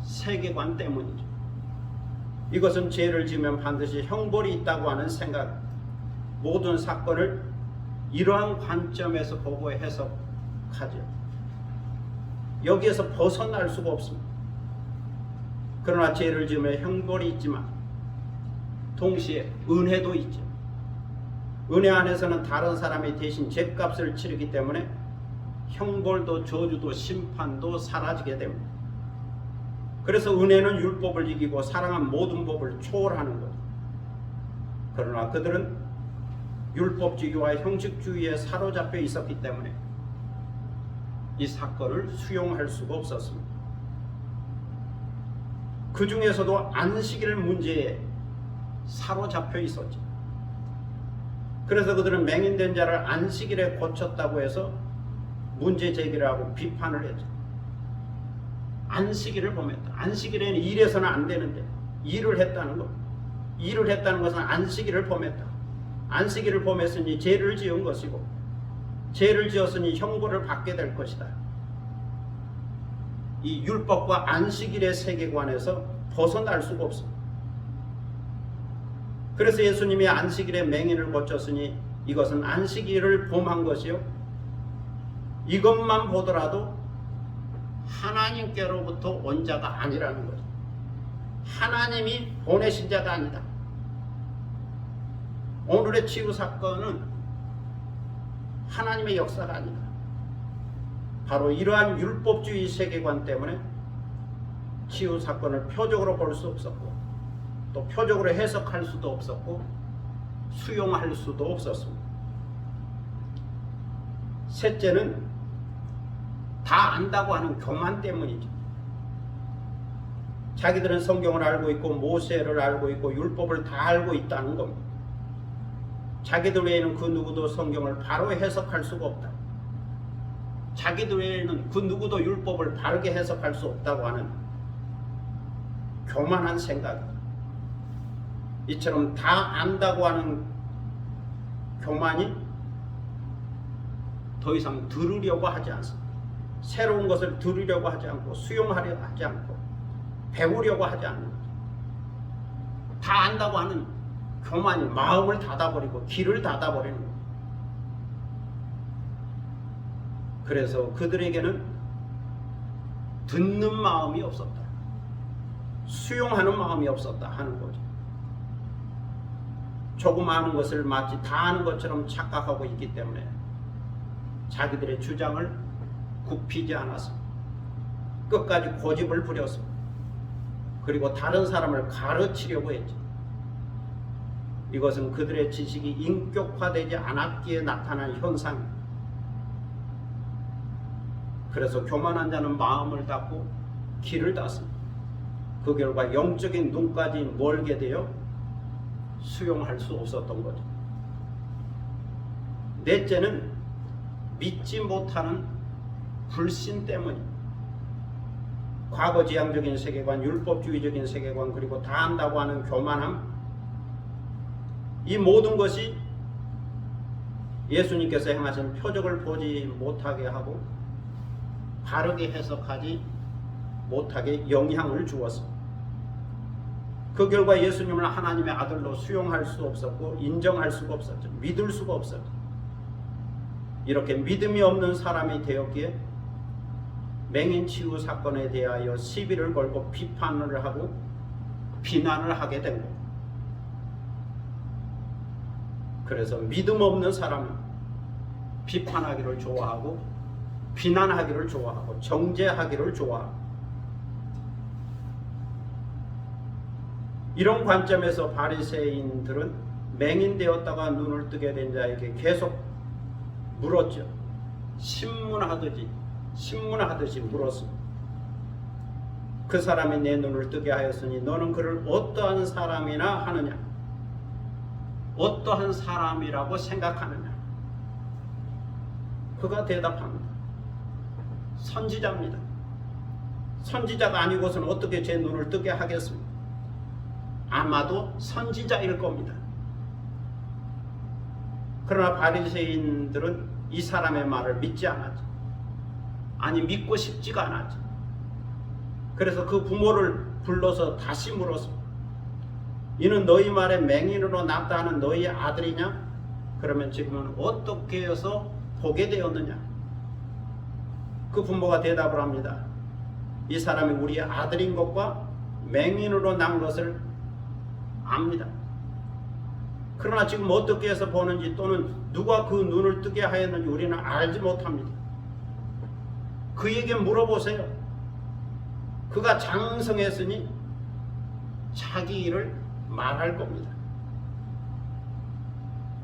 세계관 때문이죠. 이것은 죄를 지으면 반드시 형벌이 있다고 하는 생각, 모든 사건을 이러한 관점에서 보고 해석하죠. 여기에서 벗어날 수가 없습니다. 그러나 죄를 지으면 형벌이 있지만 동시에 은혜도 있죠. 은혜 안에서는 다른 사람이 대신 죄값을 치르기 때문에 형벌도 저주도 심판도 사라지게 됩니다. 그래서 은혜는 율법을 이기고 사랑한 모든 법을 초월하는 것. 그러나 그들은 율법주의와 형식주의에 사로잡혀 있었기 때문에 이 사건을 수용할 수가 없었습니다. 그 중에서도 안식일 문제에 사로잡혀 있었죠. 그래서 그들은 맹인된 자를 안식일에 고쳤다고 해서 문제 제기를 하고 비판을 했죠. 안식일을 범했다. 안식일에는 일해서는 안 되는데 일을 했다는 것. 일을 했다는 것은 안식일을 범했다. 안식일을 범했으니 죄를 지은 것이고 죄를 지었으니 형벌을 받게 될 것이다. 이 율법과 안식일의 세계관에서 벗어날 수가 없습니다. 그래서 예수님이 안식일에 맹인을 고쳤으니 이것은 안식일을 범한 것이요, 이것만 보더라도 하나님께로부터 온 자가 아니라는 거죠. 하나님이 보내신 자가 아니다. 오늘의 치유 사건은 하나님의 역사가 아니다. 바로 이러한 율법주의 세계관 때문에 치유 사건을 표적으로 볼 수 없었고 또 표적으로 해석할 수도 없었고 수용할 수도 없었습니다. 셋째는 다 안다고 하는 교만 때문이죠. 자기들은 성경을 알고 있고 모세를 알고 있고 율법을 다 알고 있다는 겁니다. 자기들 외에는 그 누구도 성경을 바로 해석할 수가 없다. 자기들 외에는 그 누구도 율법을 바르게 해석할 수 없다고 하는 교만한 생각. 이처럼 다 안다고 하는 교만이 더 이상 들으려고 하지 않습니다. 새로운 것을 들으려고 하지 않고 수용하려 하지 않고 배우려고 하지 않는 거죠. 다 안다고 하는 교만이 마음을 닫아버리고 길을 닫아버리는 거예요. 그래서 그들에게는 듣는 마음이 없었다. 수용하는 마음이 없었다 하는 거죠. 조금 아는 것을 마치 다 아는 것처럼 착각하고 있기 때문에 자기들의 주장을 굽히지 않았습니다. 끝까지 고집을 부렸습니다. 그리고 다른 사람을 가르치려고 했죠. 이것은 그들의 지식이 인격화되지 않았기에 나타난 현상입니다. 그래서 교만한 자는 마음을 닫고 길을 닫습니다. 그 결과 영적인 눈까지 멀게 되어 수용할 수 없었던 거죠. 넷째는 믿지 못하는 불신 때문입니다. 과거지향적인 세계관, 율법주의적인 세계관, 그리고 다 안다고 하는 교만함, 이 모든 것이 예수님께서 행하신 표적을 보지 못하게 하고 바르게 해석하지 못하게 영향을 주었습니다. 그 결과 예수님을 하나님의 아들로 수용할 수 없었고 인정할 수가 없었죠. 믿을 수가 없었죠. 이렇게 믿음이 없는 사람이 되었기에 맹인치유 사건에 대하여 시비를 걸고 비판을 하고 비난을 하게 된 겁니다. 그래서 믿음 없는 사람은 비판하기를 좋아하고 비난하기를 좋아하고 정죄하기를 좋아하고, 이런 관점에서 바리새인들은 맹인되었다가 눈을 뜨게 된 자에게 계속 물었죠. 신문하듯이 물었습니다. 그 사람이 내 눈을 뜨게 하였으니 너는 그를 어떠한 사람이나 하느냐? 어떠한 사람이라고 생각하느냐? 그가 대답합니다. 선지자입니다. 선지자가 아니고서는 어떻게 제 눈을 뜨게 하겠습니까? 아마도 선지자일 겁니다. 그러나 바리새인들은 이 사람의 말을 믿지 않았죠. 아니, 믿고 싶지가 않았죠. 그래서 그 부모를 불러서 다시 물었습니다. 이는 너희 말에 맹인으로 나타나는 너희 아들이냐? 그러면 지금은 어떻게 해서 보게 되었느냐? 그 부모가 대답을 합니다. 이 사람이 우리의 아들인 것과 맹인으로 난 것을 압니다. 그러나 지금 어떻게 해서 보는지 또는 누가 그 눈을 뜨게 하였는지 우리는 알지 못합니다. 그에게 물어보세요. 그가 장성했으니 자기 일을 말할 겁니다.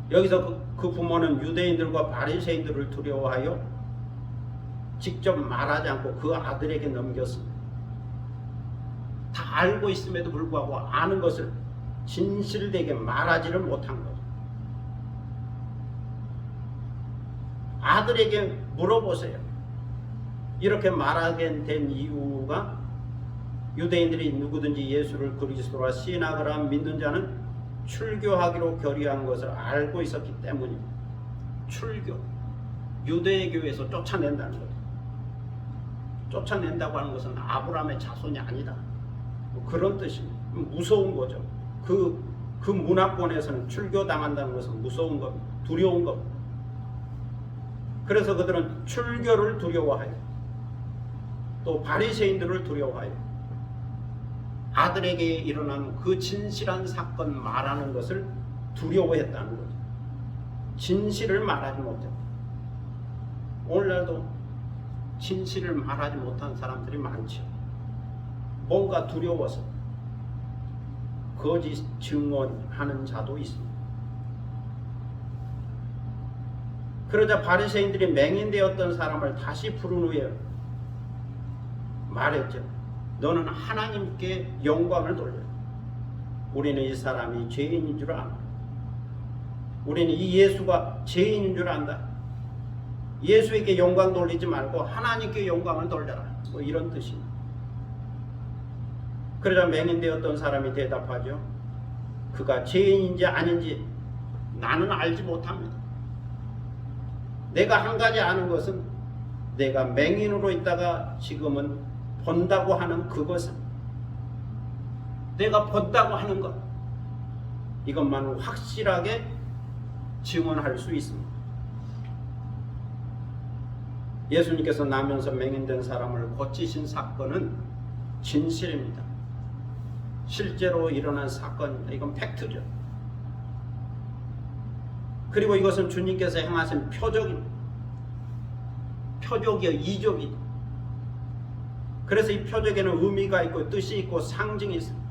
여기서 그 부모는 유대인들과 바리새인들을 두려워하여 직접 말하지 않고 그 아들에게 넘겼습니다. 다 알고 있음에도 불구하고 아는 것을 진실되게 말하지를 못한 거죠. 아들에게 물어보세요. 이렇게 말하게 된 이유가 유대인들이 누구든지 예수를 그리스도라 신학을 한 믿는 자는 출교하기로 결의한 것을 알고 있었기 때문입니다. 출교, 유대교에서 쫓아낸다는 거죠. 쫓아낸다고 하는 것은 아브라함의 자손이 아니다, 뭐 그런 뜻입니다. 무서운 거죠. 그 문화권에서는 출교당한다는 것은 무서운 겁니다. 두려운 겁니다. 그래서 그들은 출교를 두려워하여 또 바리새인들을 두려워하여 아들에게 일어난 그 진실한 사건 말하는 것을 두려워했다는 거죠. 진실을 말하지 못했다. 오늘날도 진실을 말하지 못한 사람들이 많죠. 뭔가 두려워서. 거짓 증언하는 자도 있습니다. 그러자 바리새인들이 맹인되었던 사람을 다시 부른 후에 말했죠. 너는 하나님께 영광을 돌려. 우리는 이 사람이 죄인인 줄 안다. 우리는 이 예수가 죄인인 줄 안다. 예수에게 영광 돌리지 말고 하나님께 영광을 돌려라. 뭐 이런 뜻입니다. 그러자 맹인되었던 사람이 대답하죠. 그가 죄인인지 아닌지 나는 알지 못합니다. 내가 한 가지 아는 것은 내가 맹인으로 있다가 지금은 본다고 하는 그것은, 내가 본다고 하는 것, 이것만은 확실하게 증언할 수 있습니다. 예수님께서 나면서 맹인된 사람을 고치신 사건은 진실입니다. 실제로 일어난 사건입니다. 이건 팩트죠. 그리고 이것은 주님께서 행하신 표적입니다. 표적이요, 이적이죠. 그래서 이 표적에는 의미가 있고 뜻이 있고 상징이 있습니다.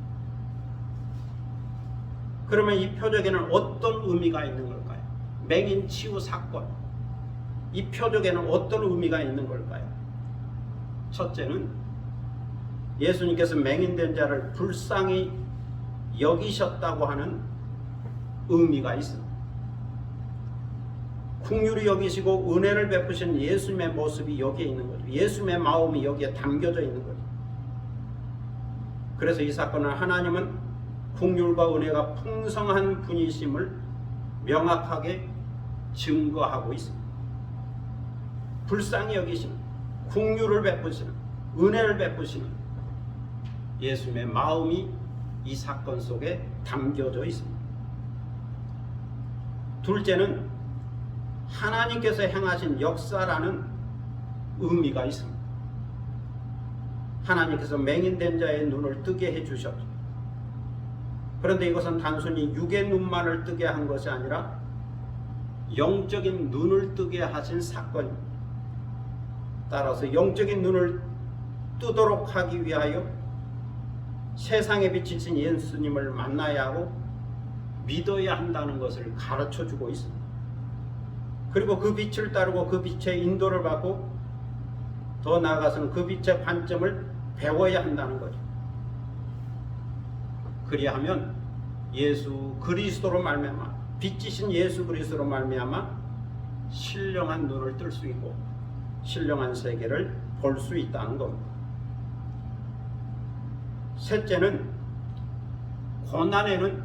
그러면 이 표적에는 어떤 의미가 있는 걸까요? 맹인 치유 사건, 이 표적에는 어떤 의미가 있는 걸까요? 첫째는 예수님께서 맹인된 자를 불쌍히 여기셨다고 하는 의미가 있습니다. 긍휼히 여기시고 은혜를 베푸신 예수님의 모습이 여기에 있는 거죠. 예수님의 마음이 여기에 담겨져 있는 거죠. 그래서 이 사건은 하나님은 긍휼과 은혜가 풍성한 분이심을 명확하게 증거하고 있습니다. 불쌍히 여기시는, 긍휼을 베푸시는, 은혜를 베푸시는 예수님의 마음이 이 사건 속에 담겨져 있습니다. 둘째는 하나님께서 행하신 역사라는 의미가 있습니다. 하나님께서 맹인된 자의 눈을 뜨게 해주셨죠. 그런데 이것은 단순히 육의 눈만을 뜨게 한 것이 아니라 영적인 눈을 뜨게 하신 사건입니다. 따라서 영적인 눈을 뜨도록 하기 위하여 세상에 비치신 예수님을 만나야 하고 믿어야 한다는 것을 가르쳐주고 있습니다. 그리고 그 빛을 따르고 그 빛의 인도를 받고 더 나아가서는 그 빛의 관점을 배워야 한다는 거죠. 그리하면 예수 그리스도로 말미암아, 빛이신 예수 그리스도로 말미암아 신령한 눈을 뜰 수 있고 신령한 세계를 볼 수 있다는 겁니다. 셋째는 고난에는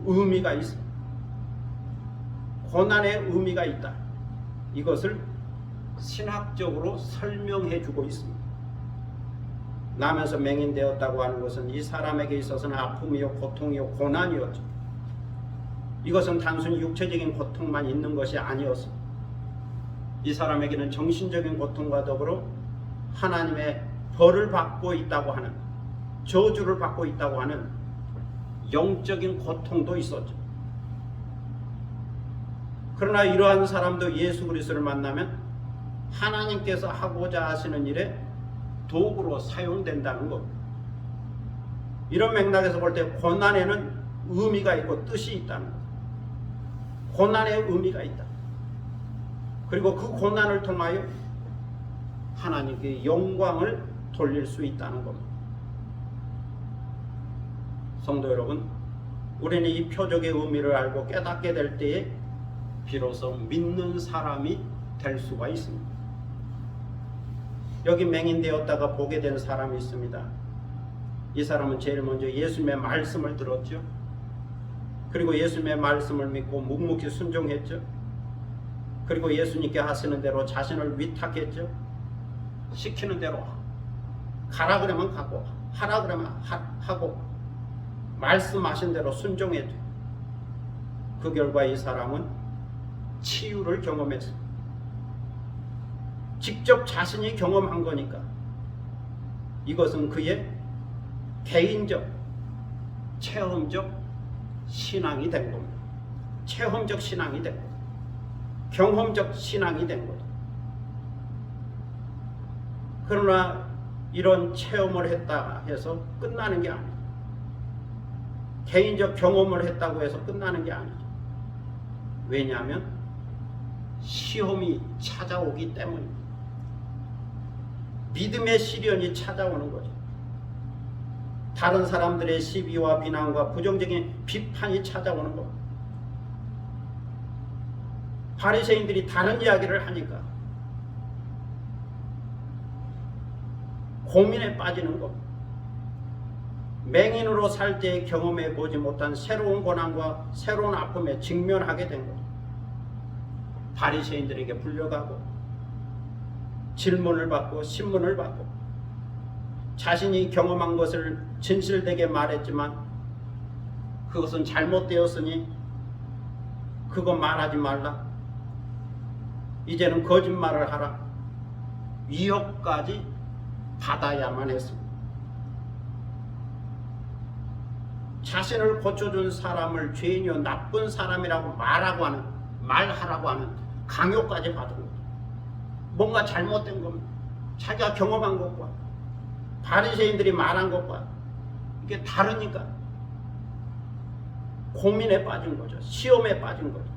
의미가 있습니다. 고난의 의미가 있다. 이것을 신학적으로 설명해 주고 있습니다. 나면서 맹인되었다고 하는 것은 이 사람에게 있어서는 아픔이요 고통이요 고난이었죠. 이것은 단순히 육체적인 고통만 있는 것이 아니었습니다. 이 사람에게는 정신적인 고통과 더불어 하나님의 벌을 받고 있다고 하는, 저주를 받고 있다고 하는 영적인 고통도 있었죠. 그러나 이러한 사람도 예수 그리스도를 만나면 하나님께서 하고자 하시는 일에 도구로 사용된다는 것. 이런 맥락에서 볼 때 고난에는 의미가 있고 뜻이 있다는 것. 고난의 의미가 있다. 그리고 그 고난을 통하여 하나님께 영광을 돌릴 수 있다는 겁니다. 성도 여러분, 우리는 이 표적의 의미를 알고 깨닫게 될 때에 비로소 믿는 사람이 될 수가 있습니다. 여기 맹인되었다가 보게 된 사람이 있습니다. 이 사람은 제일 먼저 예수님의 말씀을 들었죠. 그리고 예수님의 말씀을 믿고 묵묵히 순종했죠. 그리고 예수님께 하시는 대로 자신을 위탁했죠. 시키는 대로 가라 그러면 가고 하라 그러면 하고 말씀하신 대로 순종했죠. 그 결과 이 사람은 치유를 경험했습니다. 직접 자신이 경험한 거니까 이것은 그의 개인적, 체험적 신앙이 된 겁니다. 체험적 신앙이 된 겁니다. 경험적 신앙이 된 거죠. 그러나 이런 체험을 했다 해서 끝나는 게 아닙니다. 개인적 경험을 했다고 해서 끝나는 게 아니죠. 왜냐하면 시험이 찾아오기 때문입니다. 믿음의 시련이 찾아오는 거죠. 다른 사람들의 시비와 비난과 부정적인 비판이 찾아오는 겁니다. 바리새인들이 다른 이야기를 하니까 고민에 빠지는 겁니다. 맹인으로 살 때 경험해 보지 못한 새로운 고난과 새로운 아픔에 직면하게 된 거죠. 바리새인들에게 불려가고 질문을 받고 신문을 받고 자신이 경험한 것을 진실되게 말했지만 그것은 잘못되었으니 그거 말하지 말라. 이제는 거짓말을 하라. 위협까지 받아야만 했습니다. 자신을 고쳐준 사람을 죄인이요 나쁜 사람이라고 말하라고 하는 강요까지 받은 거죠. 뭔가 잘못된 겁니다. 자기가 경험한 것과 바리새인들이 말한 것과 이게 다르니까 고민에 빠진 거죠. 시험에 빠진 거죠.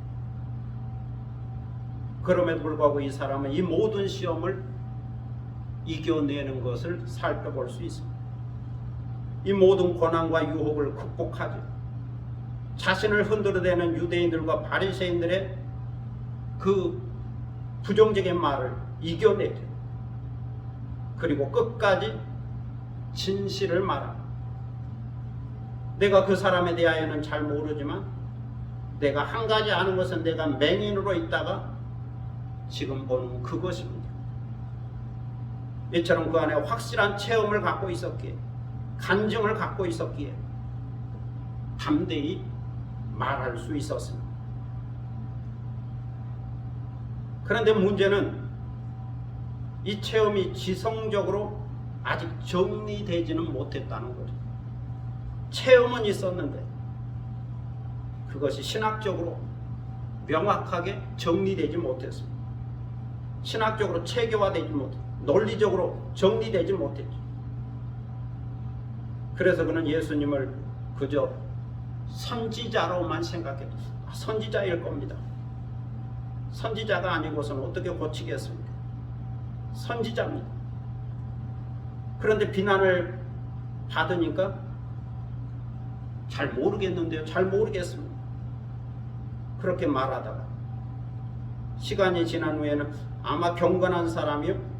그럼에도 불구하고 이 사람은 이 모든 시험을 이겨내는 것을 살펴볼 수 있습니다. 이 모든 고난과 유혹을 극복하죠. 자신을 흔들어대는 유대인들과 바리새인들의 그 부정적인 말을 이겨내죠. 그리고 끝까지 진실을 말합니다. 내가 그 사람에 대하여는 잘 모르지만 내가 한 가지 아는 것은 내가 맹인으로 있다가 지금 보는 그것입니다. 이처럼 그 안에 확실한 체험을 갖고 있었기에 간증을 갖고 있었기에 담대히 말할 수 있었습니다. 그런데 문제는 이 체험이 지성적으로 아직 정리되지는 못했다는 거죠. 체험은 있었는데 그것이 신학적으로 명확하게 정리되지 못했습니다. 신학적으로 체계화되지 못했습니다. 논리적으로 정리되지 못했죠. 그래서 그는 예수님을 그저 선지자로만 생각했어요. 선지자일 겁니다. 선지자가 아니고서는 어떻게 고치겠습니까? 선지자입니다. 그런데 비난을 받으니까 잘 모르겠는데요. 잘 모르겠습니다. 그렇게 말하다가 시간이 지난 후에는 아마 경건한 사람이요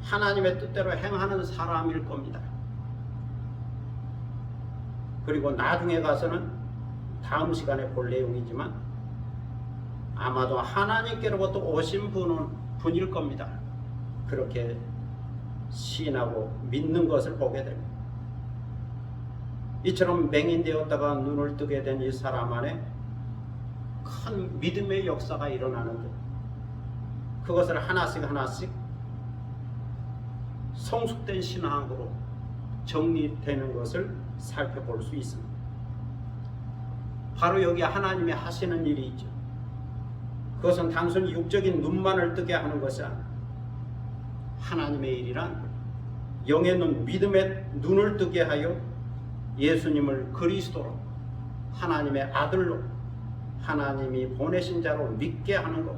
하나님의 뜻대로 행하는 사람일 겁니다. 그리고 나중에 가서는 다음 시간에 볼 내용이지만 아마도 하나님께로부터 오신 분일 겁니다. 그렇게 신하고 믿는 것을 보게 됩니다. 이처럼 맹인되었다가 눈을 뜨게 된 이 사람 안에 큰 믿음의 역사가 일어나는데 그것을 하나씩 성숙된 신앙으로 정리되는 것을 살펴볼 수 있습니다. 바로 여기 하나님이 하시는 일이 있죠. 그것은 단순히 육적인 눈만을 뜨게 하는 것이 아니라 하나님의 일이란 영의 눈, 믿음의 눈을 뜨게 하여 예수님을 그리스도로 하나님의 아들로 하나님이 보내신 자로 믿게 하는 것,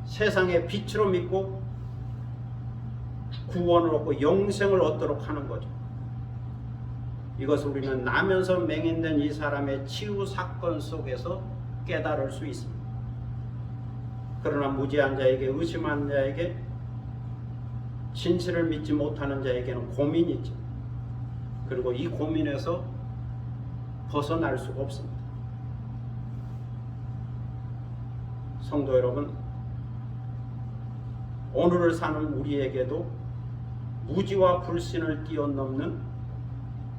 세상의 빛으로 믿고 구원을 얻고 영생을 얻도록 하는 거죠. 이것을 우리는 나면서 맹인된 이 사람의 치유 사건 속에서 깨달을 수 있습니다. 그러나 무지한 자에게, 의심한 자에게, 진실을 믿지 못하는 자에게는 고민이 있죠. 그리고 이 고민에서 벗어날 수가 없습니다. 성도 여러분, 오늘을 사는 우리에게도 무지와 불신을 뛰어넘는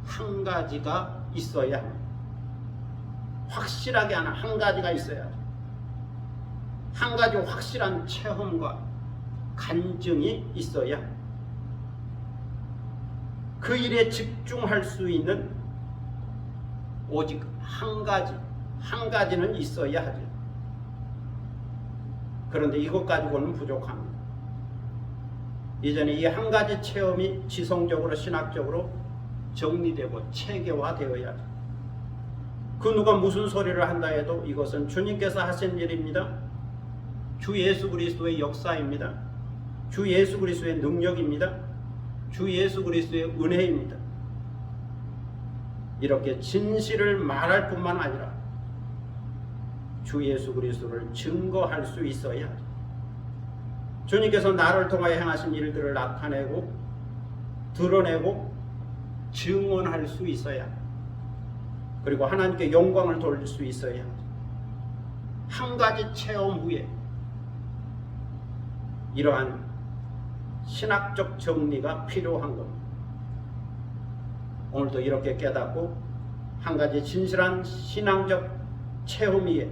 한 가지가 있어야 합니다. 확실하게 하는 한 가지가 있어야 합니다. 한 가지 확실한 체험과 간증이 있어야 합니다. 그 일에 집중할 수 있는 오직 한 가지는 있어야 하죠. 그런데 이것 가지고는 부족합니다. 이전에 이 한 가지 체험이 지성적으로 신학적으로 정리되고 체계화되어야 합니다. 그 누가 무슨 소리를 한다 해도 이것은 주님께서 하신 일입니다. 주 예수 그리스도의 역사입니다. 주 예수 그리스도의 능력입니다. 주 예수 그리스도의 은혜입니다. 이렇게 진실을 말할 뿐만 아니라 주 예수 그리스도를 증거할 수 있어야 합니다. 주님께서 나를 통하여 행하신 일들을 나타내고 드러내고 증언할 수 있어야 합니다. 그리고 하나님께 영광을 돌릴 수 있어야 합니다. 한 가지 체험 후에 이러한 신학적 정리가 필요한 겁니다. 오늘도 이렇게 깨닫고 한 가지 진실한 신앙적 체험 위에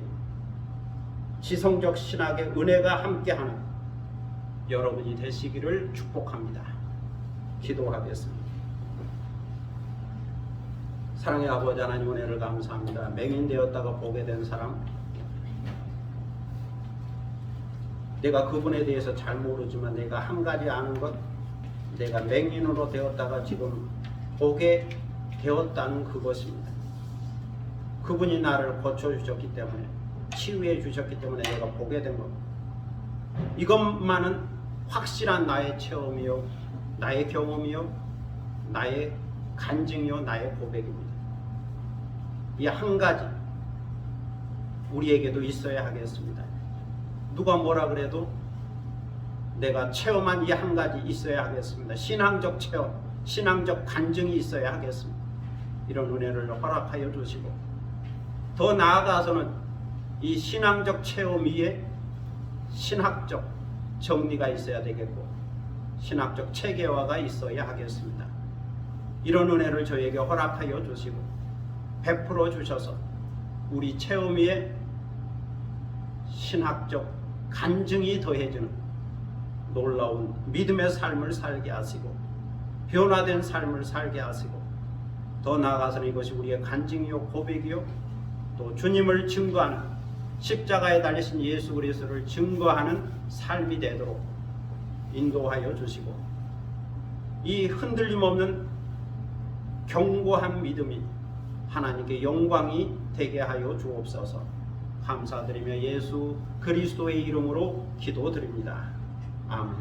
지성적 신학의 은혜가 함께하는 여러분이 되시기를 축복합니다. 기도하겠습니다. 사랑의 아버지 하나님 은혜를 감사합니다. 맹인되었다가 보게 된 사람, 내가 그분에 대해서 잘 모르지만 내가 한 가지 아는 것, 내가 맹인으로 되었다가 지금 보게 되었다는 그것입니다. 그분이 나를 고쳐주셨기 때문에, 치유해 주셨기 때문에 내가 보게 된 겁니다. 이것만은 확실한 나의 체험이요, 나의 경험이요, 나의 간증이요, 나의 고백입니다. 이 한 가지 우리에게도 있어야 하겠습니다. 누가 뭐라 그래도 내가 체험한 이 한 가지 있어야 하겠습니다. 신앙적 체험, 신앙적 간증이 있어야 하겠습니다. 이런 은혜를 허락하여 주시고, 더 나아가서는 이 신앙적 체험 위에 신학적 정리가 있어야 되겠고 신학적 체계화가 있어야 하겠습니다. 이런 은혜를 저에게 허락하여 주시고 베풀어 주셔서 우리 체험 위에 신학적 간증이 더해지는 놀라운 믿음의 삶을 살게 하시고 변화된 삶을 살게 하시고, 더 나아가서는 이것이 우리의 간증이요 고백이요 또 주님을 증거하는, 십자가에 달리신 예수 그리스도를 증거하는 삶이 되도록 인도하여 주시고, 이 흔들림 없는 견고한 믿음이 하나님께 영광이 되게 하여 주옵소서. 감사드리며 예수 그리스도의 이름으로 기도드립니다. 아멘.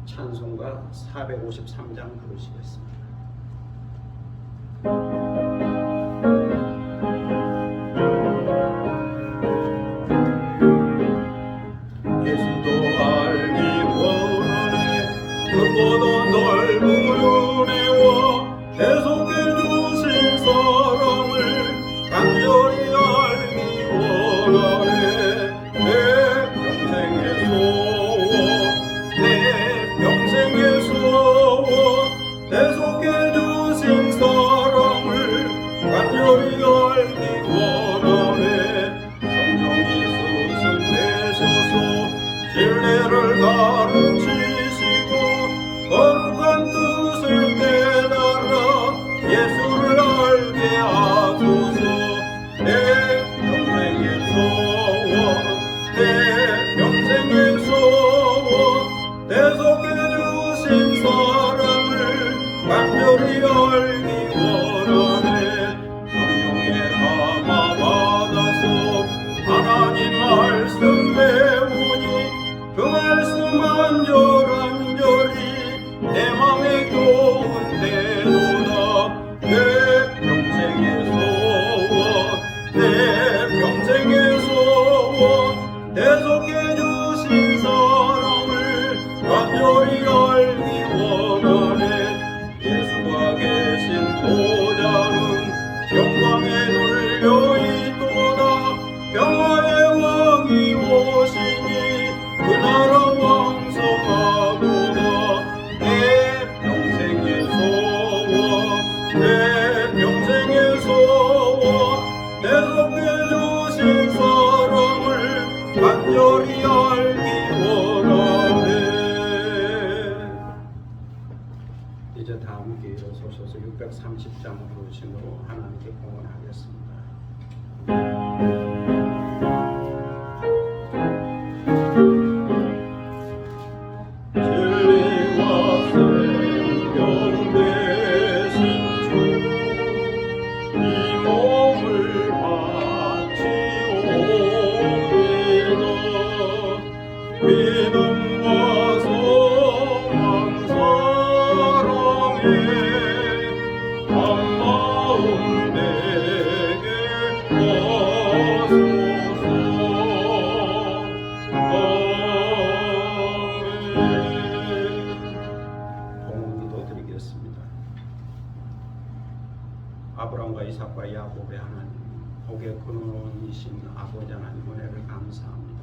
찬송가 453장 부르시겠습니다. 예수도 알기 원하네, 그보다 넓은 은혜와 계속해 주신 사랑을 간절히 알기 원하네. 내 평생의 소원, 내 평생의 소원, 계속해 주신 사랑을 간절히 알기 원하네. 성령이 스승 되셔서 진리를 가르치시고 거룩한 뜻을 깨달아 예수를 알게 하소서. 내 평생의 소원, 내 평생의 소원, 계속해 주신 사랑을 간절히 알기 원하네. 성령의 감화 받아서 하나님 말씀 배우니 그 말씀 안절안절히 내 맘에 교훈되도다. 내 평생의 소원, 내 평생의 소원, 계속해 주신 사랑을 간절히 알기 원하네. 예수가 계신 보좌는 영광에 눌려 있도다. 평화의 왕이 오시니 그 나라 왕성하도다. 내 평생의 소원, 내 평생의 소원, 계속해 주신 사랑을 간절히 알기 원하네. 이제 다 함께 일어서셔서 630장을 부르심으로 하나님께 공헌하겠습니다. 진리와 생명 한마음 내게 하소서. 봉헌기도 드리겠습니다. 아브라함과 이삭과 야곱의 하나님, 복의 근원이신 아버지 하나님 은혜를 감사합니다.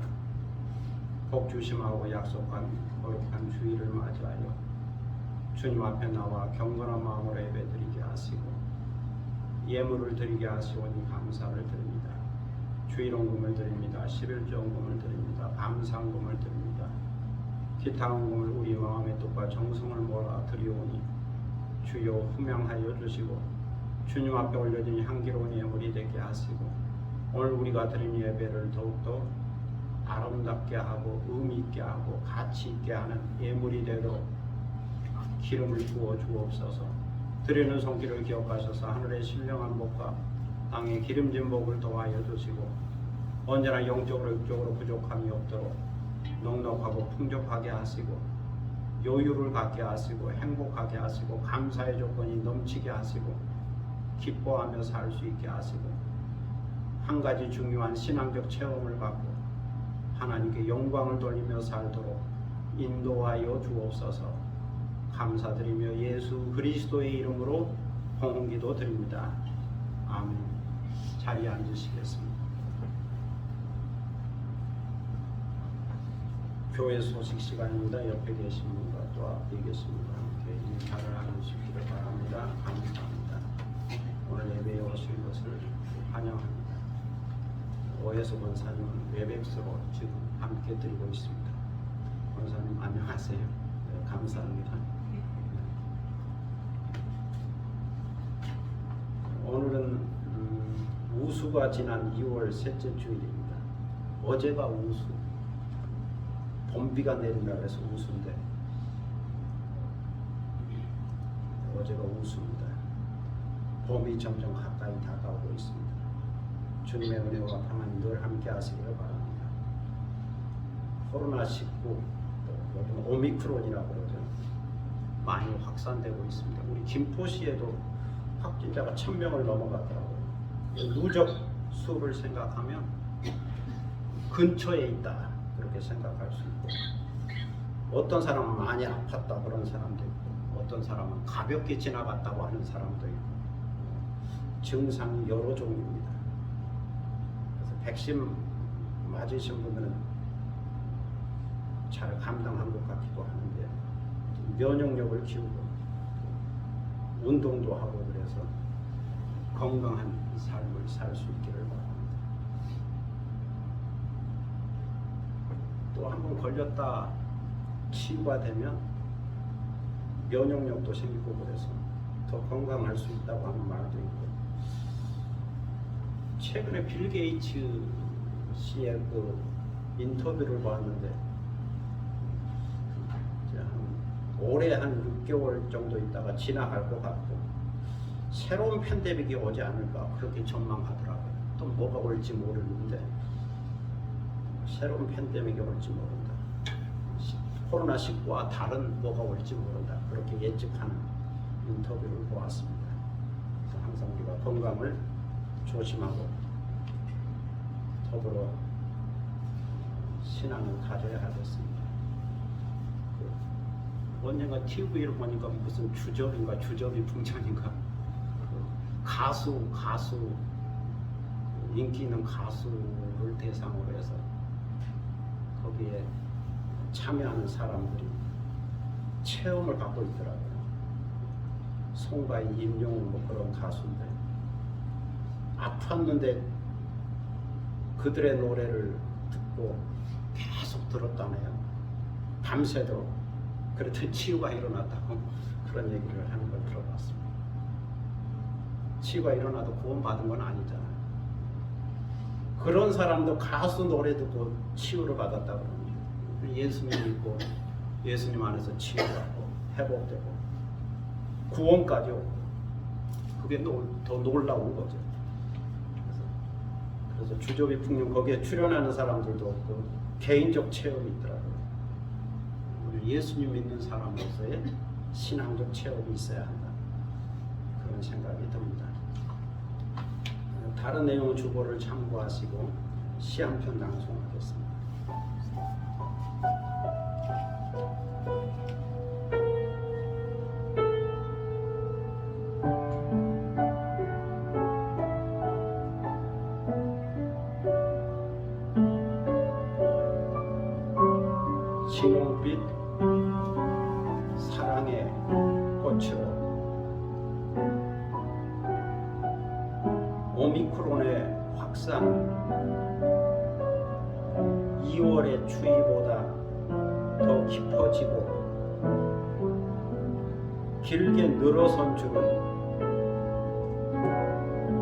복 주심하고 약속한 거룩한 주일을 맞이하여 주님 앞에 나와 경건한 마음으로 예배드리게 하시고 예물을 드리게 하시오니 감사를 드립니다. 주일원금을 드립니다. 11조원금을 드립니다. 감상금을 드립니다. 기타 헌금을 우리 마음의 뜻과 정성을 모아 드리오니 주여 후명하여 주시고 주님 앞에 올려진 향기로운 예물이 되게 하시고 오늘 우리가 드린 예배를 더욱더 아름답게 하고 의미 있게 하고 가치 있게 하는 예물이 되도록 기름을 부어 주옵소서. 드리는 손길을 기억하셔서 하늘의 신령한 복과 땅의 기름진 복을 더하여 주시고 언제나 영적으로 육적으로 부족함이 없도록 넉넉하고 풍족하게 하시고 여유를 갖게 하시고 행복하게 하시고 감사의 조건이 넘치게 하시고 기뻐하며 살 수 있게 하시고 한 가지 중요한 신앙적 체험을 갖고 하나님께 영광을 돌리며 살도록 인도하여 주옵소서. 감사드리며 예수 그리스도의 이름으로 봉헌기도 드립니다. 아멘. 자리에 앉으시겠습니다. 교회 소식 시간입니다. 옆에 계신 분과 또 앞에 계신 분과 함께 인사를 나누시기를 바랍니다. 감사합니다. 오늘 예배에 오신 것을 환영합니다. 오해수 권사님은 웨백스로 지금 함께 드리고 있습니다. 권사님 안녕하세요. 네, 감사합니다. 오늘은 우수가 지난 2월 셋째 주일입니다. 어제가 우수, 봄비가 내린다 그래서 우수인데 어제가 우수입니다. 봄이 점점 가까이 다가오고 있습니다. 주님의 은혜와 평안이 늘 함께 하시기를 바랍니다. 코로나19, 요즘 오미크론이라고 그러죠. 많이 확산되고 있습니다. 우리 김포시에도 확진자가 1000명을 넘어가더라고요. 누적 수를 생각하면 근처에 있다 그렇게 생각할 수 있고 어떤 사람은 많이 아팠다 그런 사람도 있고 어떤 사람은 가볍게 지나갔다고 하는 사람도 있고 증상이 여러 종류입니다. 그래서 백신 맞으신 분들은 잘 감당한 것 같기도 하는데 면역력을 키우고 운동도 하고 그래서 건강한 삶을 살 수 있기를 바랍니다. 또 한 번 걸렸다 치유가 되면 면역력도 생기고 그래서 더 건강할 수 있다고 하는 말도 있고 최근에 빌 게이츠 씨의 그 인터뷰를 봤는데 올해 한 6개월 정도 있다가 지나갈 것 같고 새로운 팬데믹이 오지 않을까 그렇게 전망하더라고요. 또 뭐가 올지 모르는데 새로운 팬데믹이 올지 모른다. 코로나19와 다른 뭐가 올지 모른다. 그렇게 예측하는 인터뷰를 보았습니다. 그래서 항상 우리가 건강을 조심하고 더불어 신앙을 가져야 하겠습니다. 언젠가 TV를 보니까 무슨 주접이 풍찬인가 가수 인기 있는 가수를 대상으로 해서 거기에 참여하는 사람들이 체험을 갖고 있더라고요. 송가인, 임영웅 뭐 그런 가수인데 아팠는데 그들의 노래를 듣고 계속 들었다네요. 밤새도록. 그랬더니 치유가 일어났다고 그런 얘기를 하는 걸 들어봤습니다. 치유가 일어나도 구원받은 건 아니잖아요. 그런 사람도 가수 노래 듣고 치유를 받았다고 합니다. 예수님 믿고 예수님 안에서 치유받고 회복되고 구원까지 오고 그게 더 놀라운 거죠. 그래서 주저비 풍령 거기에 출연하는 사람들도 없고 개인적 체험이 있더라고요. 우리 예수님 믿는 사람으로서의 신앙적 체험이 있어야 한다. 그런 생각이 듭니다. 다른 내용 주보를 참고하시고 시 한 편 낭송하겠습니다. 진홍빛 사랑의 꽃으로 오미크론의 확산은 2월의 추위보다 더 깊어지고 길게 늘어선 줄은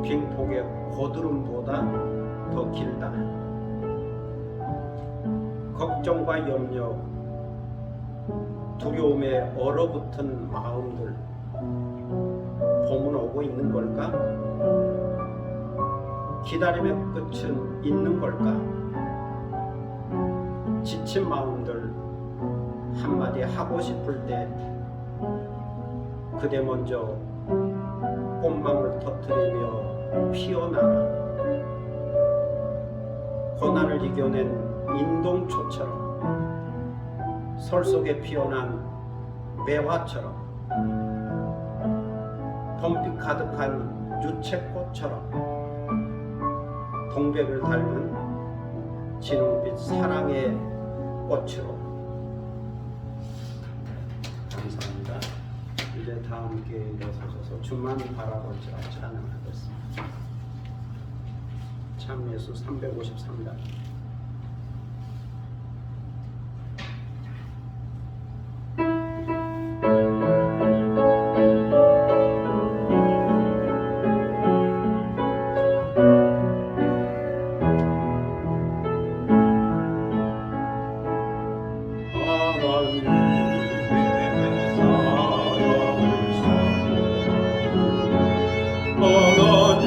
빙폭의 고드름보다 더 길다. 걱정과 염려, 두려움에 얼어붙은 마음들, 봄은 오고 있는 걸까? 기다림의 끝은 있는 걸까? 지친 마음들 한마디 하고 싶을 때 그대 먼저 꽃망울 터뜨리며 피어나라. 고난을 이겨낸 인동초처럼 솔 속에 피어난 매화처럼 봄빛 가득한 유채꽃처럼 동백을 닮은 진홍빛 사랑의 꽃으로. 감사합니다. 이제 다 함께 일어서셔서 주만 바라볼지라 찬양하겠습니다. 참예수 353장.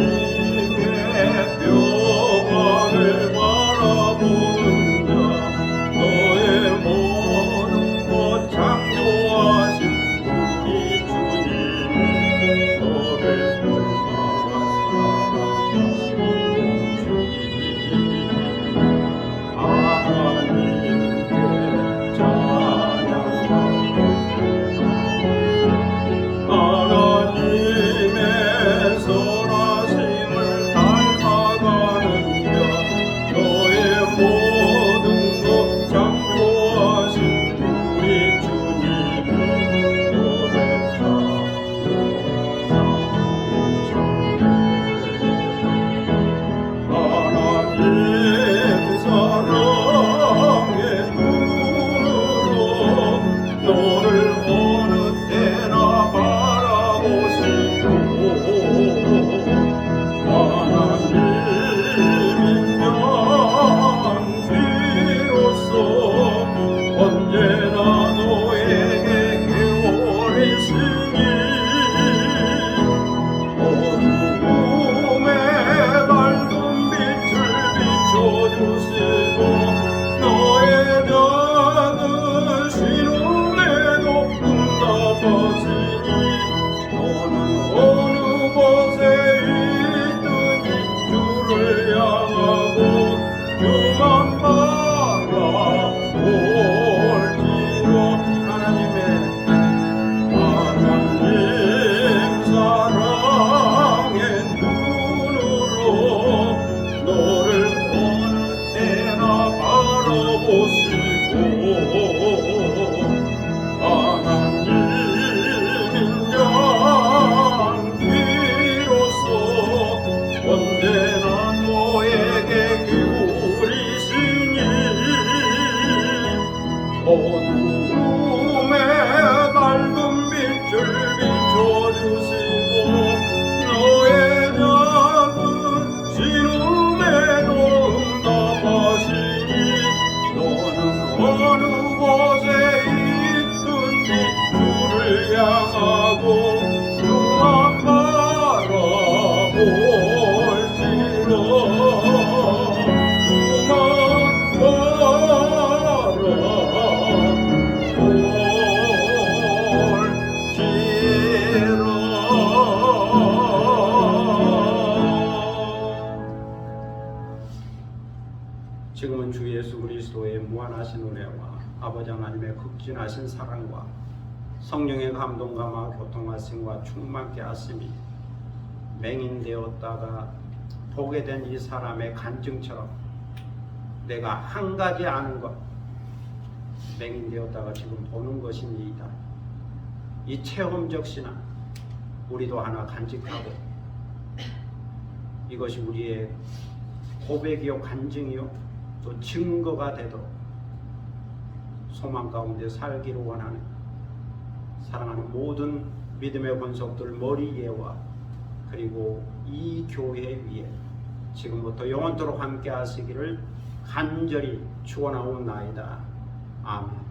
하나님의 평안을 바라 극진하신 은혜와 아버지 하나님의 극진하신 사랑과 성령의 감동감화 교통하심과 충만케 하심이 맹인되었다가 보게 된 이 사람의 간증처럼 내가 한 가지 아는 것, 맹인되었다가 지금 보는 것이니이다. 이 체험적 신앙 우리도 하나 간직하고 이것이 우리의 고백이요 간증이요 또 증거가 되도록 소망 가운데 살기를 원하는 사랑하는 모든 믿음의 권속들 머리예와 그리고 이 교회 위에 지금부터 영원토록 함께 하시기를 간절히 축원하옵나이다. 아멘.